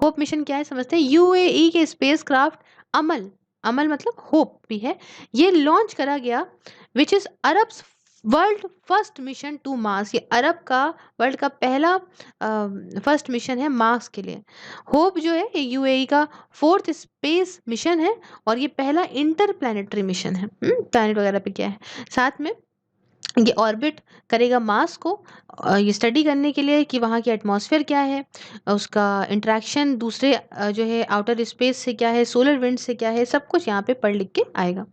होप मिशन क्या है समझते हैं। यूएई के स्पेसक्राफ्ट अमल, अमल मतलब होप भी है, ये लॉन्च करा गया, which is Arab's world first mission to Mars. ये अरब का वर्ल्ड का पहला फर्स्ट मिशन है मार्स के लिए। होप जो है ये यूएई का 4th स्पेस मिशन है और ये पहला इंटर प्लानिटरी मिशन है। प्लानिट वगैरह पे क्या है, साथ में ये ऑर्बिट करेगा मार्स को, ये स्टडी करने के लिए कि वहाँ की एटमॉस्फेयर क्या है, उसका इंटरेक्शन दूसरे जो है आउटर स्पेस से क्या है, सोलर विंड से क्या है, सब कुछ यहाँ पे पढ़ लिख के आएगा।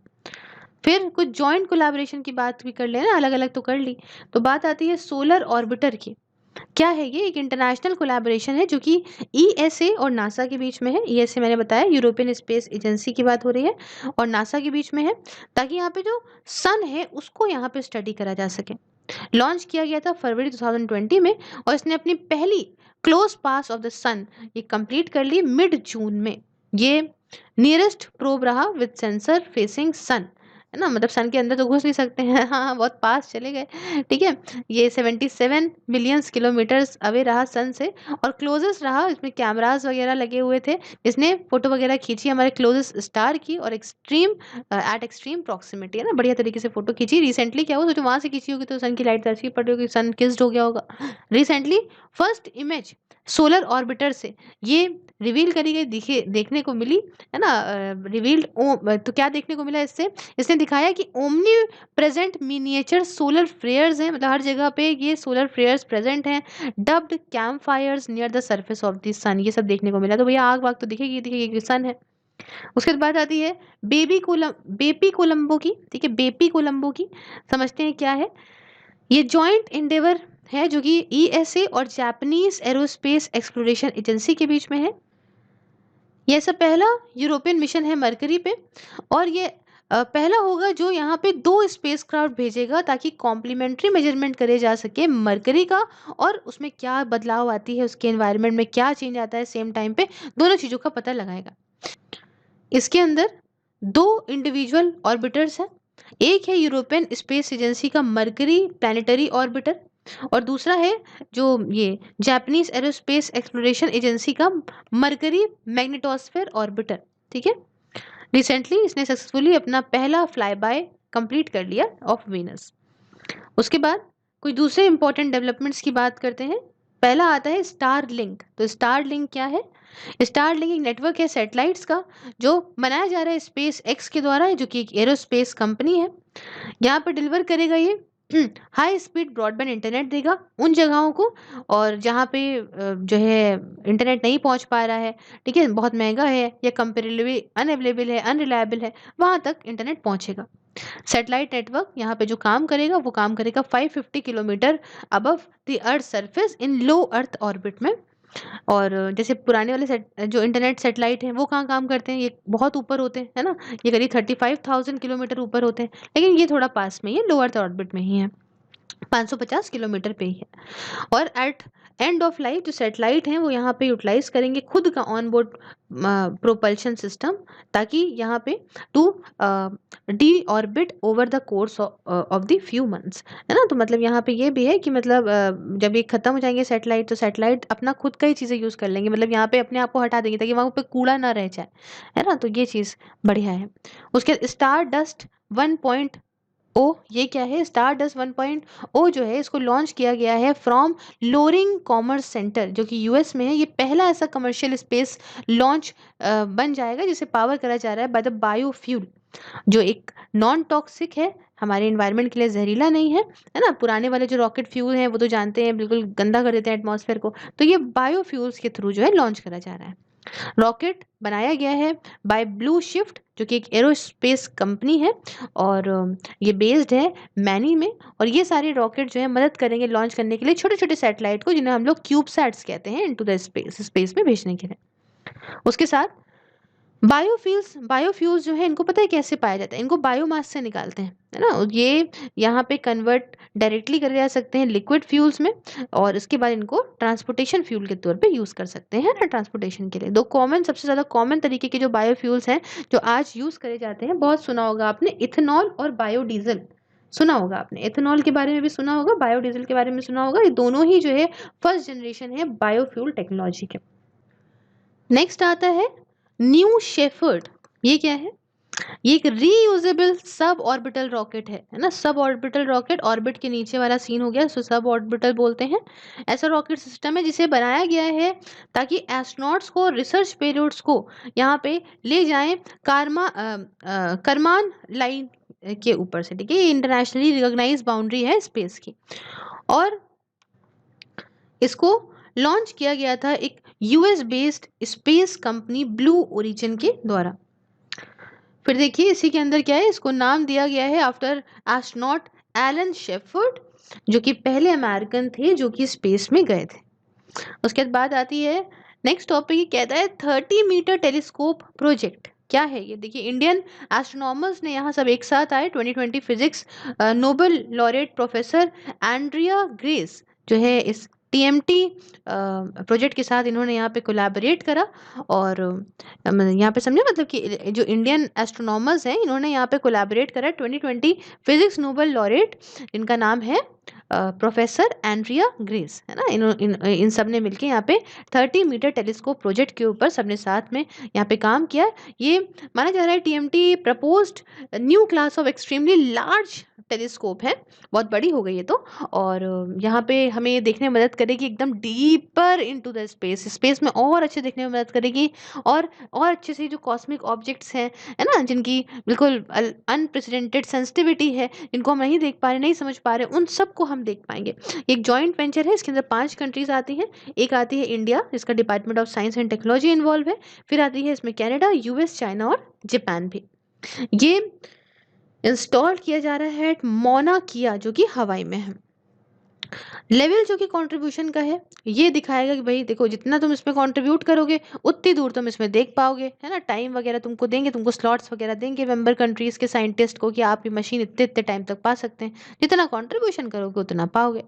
फिर कुछ जॉइंट कोलैबोरेशन की बात भी कर लेना, अलग अलग तो कर ली, तो बात आती है सोलर ऑर्बिटर की। क्या है ये? एक इंटरनेशनल कोलैबोरेशन है जो कि ईएसए और नासा के बीच में है। ईएसए मैंने बताया यूरोपियन स्पेस एजेंसी की बात हो रही है, और नासा के बीच में है, ताकि यहाँ पे जो सन है उसको यहाँ पे स्टडी करा जा सके। लॉन्च किया गया था फरवरी 2020 में, और इसने अपनी पहली close pass of the sun ये कंप्लीट कर ली मिड जून में। ये नियरेस्ट प्रोब रहा विद सेंसर फेसिंग सन, है ना, मतलब सन के अंदर तो घुस नहीं सकते हैं। हाँ, बहुत पास चले गए, ठीक है। ये 77 मिलियंस किलोमीटर्स अवे रहा सन से, और क्लोजेस्ट रहा, इसमें कैमरास वगैरह लगे हुए थे, इसने फोटो वगैरह खींची हमारे क्लोजेस्ट स्टार की, और एक्सट्रीम एट एक्सट्रीम प्रॉक्सिमिटी, है ना, बढ़िया तरीके से फोटो खींची। रिसेंटली क्या हुआ, तो वहां से खींची होगी तो सन की लाइट तो ऐसी पड़ रही होगी, सन किस्ड हो गया होगा। Recently first image solar orbiter से ये रिवील करी गई, दिखे, देखने को मिली, है ना, रिवील्ड। तो क्या देखने को मिला इससे, इसने दिखाया कि omnipresent miniature solar flares हैं, मतलब हर जगह पे ये सोलर फ्लेयर्स प्रेजेंट हैं, dubbed campfires near the surface of the sun, ये सब देखने को मिला। तो भैया आग वाग तो दिखेगी दिखेगी, सन है। उसके बाद बात आती है बेपी कोलंबो की, ठीक है, बेपी कोलंबो की, समझते हैं क्या है। ये जॉइंट इंडेवर है जो कि ईएसए और जापानीज एरोस्पेस एक्सप्लोरेशन एजेंसी के बीच में है। ये ऐसा पहला यूरोपियन मिशन है मरकरी पे, और ये पहला होगा जो यहाँ पे 2 स्पेसक्राफ्ट भेजेगा ताकि कॉम्प्लीमेंट्री मेजरमेंट करे जा सके मरकरी का, और उसमें क्या बदलाव आती है, उसके एनवायरनमेंट में क्या चेंज आता है, सेम टाइम पे दोनों चीज़ों का पता लगाएगा। इसके अंदर 2 इंडिविजुअल ऑर्बिटर्स हैं, एक है यूरोपियन स्पेस एजेंसी का मरकरी प्लानिटरी ऑर्बिटर, और दूसरा है जो ये जापानीज एरोस्पेस एक्सप्लोरेशन एजेंसी का मरकरी मैग्नेटोस्फेयर ऑर्बिटर, ठीक है। रिसेंटली इसने सक्सेसफुली अपना पहला फ्लाई बाय कंप्लीट कर लिया ऑफ वीनस। उसके बाद कुछ दूसरे इंपॉर्टेंट डेवलपमेंट्स की बात करते हैं। पहला आता है स्टार लिंक। तो स्टार लिंक क्या है? स्टार लिंक एक नेटवर्क है सैटेलाइट्स का जो बनाया जा रहा है स्पेस एक्स के द्वारा, जो कि एक एरोस्पेस कंपनी है। यहाँ पे डिलीवर करेगा ये हाई स्पीड ब्रॉडबैंड इंटरनेट देगा उन जगहों को, और जहाँ पे जो है इंटरनेट नहीं पहुँच पा रहा है, ठीक है, बहुत महंगा है या कंपेरेटिवली अनअवेलेबल है, अनरिलायबल है, वहाँ तक इंटरनेट पहुँचेगा। सैटेलाइट नेटवर्क यहाँ पे जो काम करेगा वो काम करेगा 550 kilometre above the earth surface in low earth orbit में। और जैसे पुराने वाले जो इंटरनेट सैटेलाइट हैं वो कहाँ काम करते हैं, ये बहुत ऊपर होते हैं, है ना, ये करीब 35,000 किलोमीटर ऊपर होते हैं, लेकिन ये थोड़ा पास में ही है, लो अर्थ ऑर्बिट में ही है, 550 किलोमीटर पे ही है। और एट एंड ऑफ लाइफ जो सैटेलाइट हैं वो यहाँ पे यूटिलाइज करेंगे खुद का ऑन बोर्ड प्रोपल्शन सिस्टम, ताकि यहाँ पे to deorbit over the course of the few months, है ना। तो मतलब यहाँ पे ये भी है कि मतलब जब ये खत्म हो जाएंगे सैटेलाइट, तो सैटेलाइट अपना खुद का ही चीज़ें यूज़ कर लेंगे, मतलब यहाँ पे अपने आप को हटा देंगे ताकि वहाँ पे कूड़ा ना रह जाए, है ना। तो ये चीज़ बढ़िया है। उसके बाद स्टार डस्ट 1. ओ, ये क्या है? स्टार डस्ट 1.0 जो है इसको लॉन्च किया गया है फ्रॉम लोरिंग कॉमर्स सेंटर, जो कि यूएस में है। ये पहला ऐसा कमर्शियल स्पेस लॉन्च बन जाएगा जिसे पावर करा जा रहा है बाय द बायोफ्यूल, जो एक नॉन टॉक्सिक है, हमारे इन्वायरमेंट के लिए जहरीला नहीं है ना। पुराने वाले जो रॉकेट फ्यूल हैं वो तो जानते हैं बिल्कुल गंदा कर देते हैं एटमॉस्फेयर को, तो ये बायोफ्यूल्स के थ्रू जो है लॉन्च करा जा रहा है। रॉकेट बनाया गया है बाय ब्लू शिफ्ट, जो कि एक एरोस्पेस कंपनी है, और ये बेस्ड है मैनी में। और ये सारे रॉकेट जो है मदद करेंगे लॉन्च करने के लिए छोटे छोटे सैटेलाइट को, जिन्हें हम लोग क्यूबसैट्स कहते हैं, इनटू द स्पेस में भेजने के लिए। उसके साथ बायोफ्यूल्स जो है इनको पता है कैसे पाया जाता है? इनको बायोमास से निकालते हैं, है ना। और ये यहाँ पे कन्वर्ट डायरेक्टली करे जा सकते हैं लिक्विड फ्यूल्स में, और इसके बाद इनको ट्रांसपोर्टेशन फ्यूल के तौर पे यूज़ कर सकते हैं ना, ट्रांसपोर्टेशन के लिए। दो कॉमन, सबसे ज़्यादा कॉमन तरीके के जो बायोफ्यूल्स हैं जो आज यूज़ करे जाते हैं, बहुत सुना होगा आपने, इथेनॉल और बायोडीजल। सुना होगा आपने, इथेनॉल के बारे में भी सुना होगा, बायोडीजल के बारे में सुना होगा। ये दोनों ही जो है फर्स्ट जनरेशन है बायोफ्यूल टेक्नोलॉजी के। नेक्स्ट आता है न्यू शेफर्ड। ये क्या है? ये एक रीयूजेबल सब ऑर्बिटल रॉकेट है ना। सब ऑर्बिटल रॉकेट, ऑर्बिट के नीचे वाला सीन हो गया, सो सब ऑर्बिटल बोलते हैं। ऐसा रॉकेट सिस्टम है जिसे बनाया गया है ताकि एस्ट्रोनॉट्स को, रिसर्च पेलोड्स को यहाँ पे ले जाएं करमान लाइन के ऊपर से, ठीक है। ये इंटरनेशनली रिकॉग्नाइज बाउंड्री है स्पेस की, और इसको लॉन्च किया गया था एक US based space company blue origin के द्वारा। फिर देखिए इसी के अंदर क्या है, इसको नाम दिया गया है आफ्टर एस्ट्रोनॉट एलन शेफर्ड, जो कि पहले अमेरिकन थे जो कि स्पेस में गए थे। उसके बाद आती है नेक्स्ट टॉपिक, ये कहता है 30 मीटर टेलीस्कोप प्रोजेक्ट। क्या है ये? देखिए इंडियन एस्ट्रोनॉमर्स ने यहाँ सब एक साथ आए। 2020 physics Nobel laureate professor Andrea grace जो है इस टीएमटी प्रोजेक्ट के साथ इन्होंने यहाँ पे कोलैबोरेट करा, और यहाँ पे समझे मतलब कि जो इंडियन एस्ट्रोनॉमर्स हैं इन्होंने यहाँ पे कोलैबोरेट करा 2020 फिजिक्स नोबेल लॉरेट, इनका नाम है प्रोफेसर एंड्रिया ग्रेस, है ना। इन सब ने मिलके यहाँ पे 30 मीटर टेलीस्कोप प्रोजेक्ट के ऊपर सबने साथ में यहाँ पे काम किया। ये माना जा रहा है TMT proposed new class of extremely large telescope है, बहुत बड़ी हो गई है तो। और यहाँ पे हमें ये देखने में मदद करेगी एकदम deeper into the space, space में और अच्छे देखने में मदद करेगी, और अच्छे से जो कॉस्मिक ऑब्जेक्ट्स हैं, है ना, जिनकी बिल्कुल अनप्रेसिडेंटेड सेंसिटिविटी है, जिनको हम नहीं देख पा रहे, नहीं समझ पा रहे, उन सबको हम देख पाएंगे। एक जॉइंट वेंचर है, इसके अंदर 5 कंट्रीज आती हैं। एक आती है इंडिया, जिसका department of science and technology involve है। फिर आती है इसमें कनाडा, यूएस, चाइना और जापान भी। ये इंस्टॉल किया जा रहा है मोना किया, जो कि हवाई में है। लेवल जो कि कंट्रीब्यूशन का है, ये दिखाएगा कि भाई देखो जितना तुम इसमें कंट्रीब्यूट करोगे उतनी दूर तुम इसमें देख पाओगे, है ना। टाइम वगैरह तुमको देंगे, तुमको स्लॉट्स वगैरह देंगे मेंबर कंट्रीज के साइंटिस्ट को कि आप ये मशीन इतने इतने टाइम तक पा सकते हैं, जितना कंट्रीब्यूशन करोगे उतना पाओगे।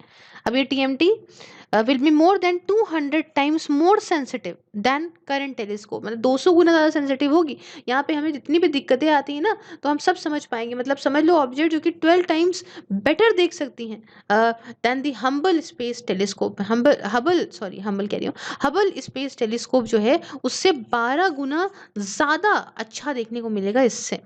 अब ये TMT will be more than 200 times more sensitive then current telescope, मतलब 200 गुना ज़्यादा सेंसिटिव होगी। यहाँ पे हमें जितनी भी दिक्कतें आती हैं ना तो हम सब समझ पाएंगे, मतलब समझ लो ऑब्जेक्ट जो कि 12 टाइम्स बेटर देख सकती हैं देन दी हम्बल स्पेस टेलीस्कोप। हबल कह रही हूँ, हबल स्पेस टेलीस्कोप जो है उससे 12 गुना ज़्यादा अच्छा देखने को मिलेगा इससे।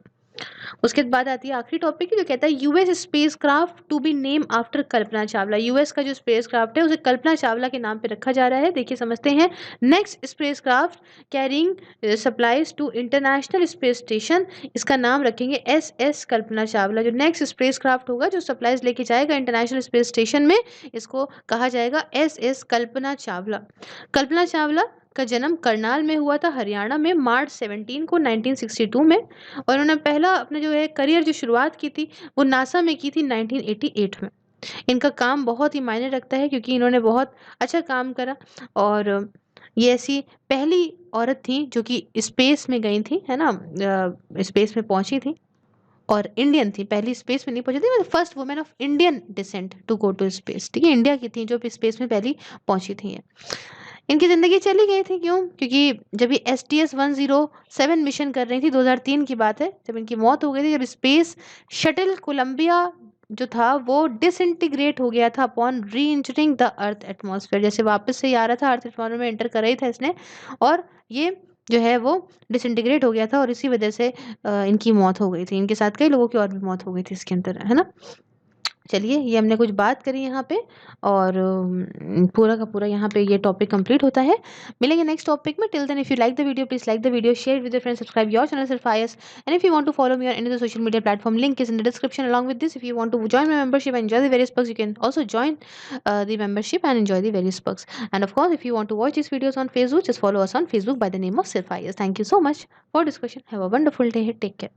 उसके बाद आती है आखिरी टॉपिक जो कहता है US spacecraft to be name after Kalpana Chawla. US का जो स्पेसक्राफ्ट है उसे कल्पना चावला के नाम पे रखा जा रहा है। देखिए समझते हैं। Next spacecraft carrying supplies to International Space Station, इसका नाम रखेंगे एसएस कल्पना चावला। जो नेक्स्ट स्पेसक्राफ्ट होगा जो सप्लाईज लेके जाएगा इंटरनेशनल स्पेस स्टेशन में, इसको कहा जाएगा एसएस कल्पना चावला। कल्पना चावला का जन्म करनाल में हुआ था, हरियाणा में, मार्च 17 को 1962 में। और उन्होंने पहला अपना जो है करियर जो शुरुआत की थी वो नासा में की थी 1988 में। इनका काम बहुत ही मायने रखता है क्योंकि इन्होंने बहुत अच्छा काम करा और ये ऐसी पहली औरत थी जो कि स्पेस में गई थी, है ना, स्पेस में पहुंची थी और इंडियन थी, पहली स्पेस में नहीं पहुंची थी, मतलब first women of Indian descent to go to space. ठीक है, इंडिया की थी जो स्पेस में पहली पहुंची थी ये। इनकी ज़िंदगी चली गई थी, क्यों? क्योंकि जब ये STS-107 मिशन कर रही थी, 2003 की बात है, जब इनकी मौत हो गई थी, जब स्पेस शटल कोलंबिया जो था वो डिसइंटीग्रेट हो गया था अपॉन री एंटरिंग द अर्थ एटमॉस्फेयर। जैसे वापस से ही आ रहा था, अर्थ एटमॉस्फेयर में एंटर कर ही था इसने, और ये जो है वो डिसइंटीग्रेट हो गया था और इसी वजह से इनकी मौत हो गई थी। इनके साथ कई लोगों की और भी मौत हो गई थी इसके अंदर, है ना। चलिए, ये हमने कुछ बात करी यहाँ पे और पूरा का पूरा यहाँ पे ये टॉपिक कंप्लीट होता है। मिलेंगे नेक्स्ट टॉपिक में। Till then if you like the video please like the video, share with your friends, subscribe your channel सिर्फ IAS, and if you want to follow me on any of the social media platform, link is in the description. Along with this, if you want to join my membership and enjoy the various perks, you can also join the membership and enjoy the various perks. And of course, if you want to watch these videos on Facebook, just follow us on Facebook by the name of Sirf IAS. Thank you so much for discussion. Have a wonderful day. Take care.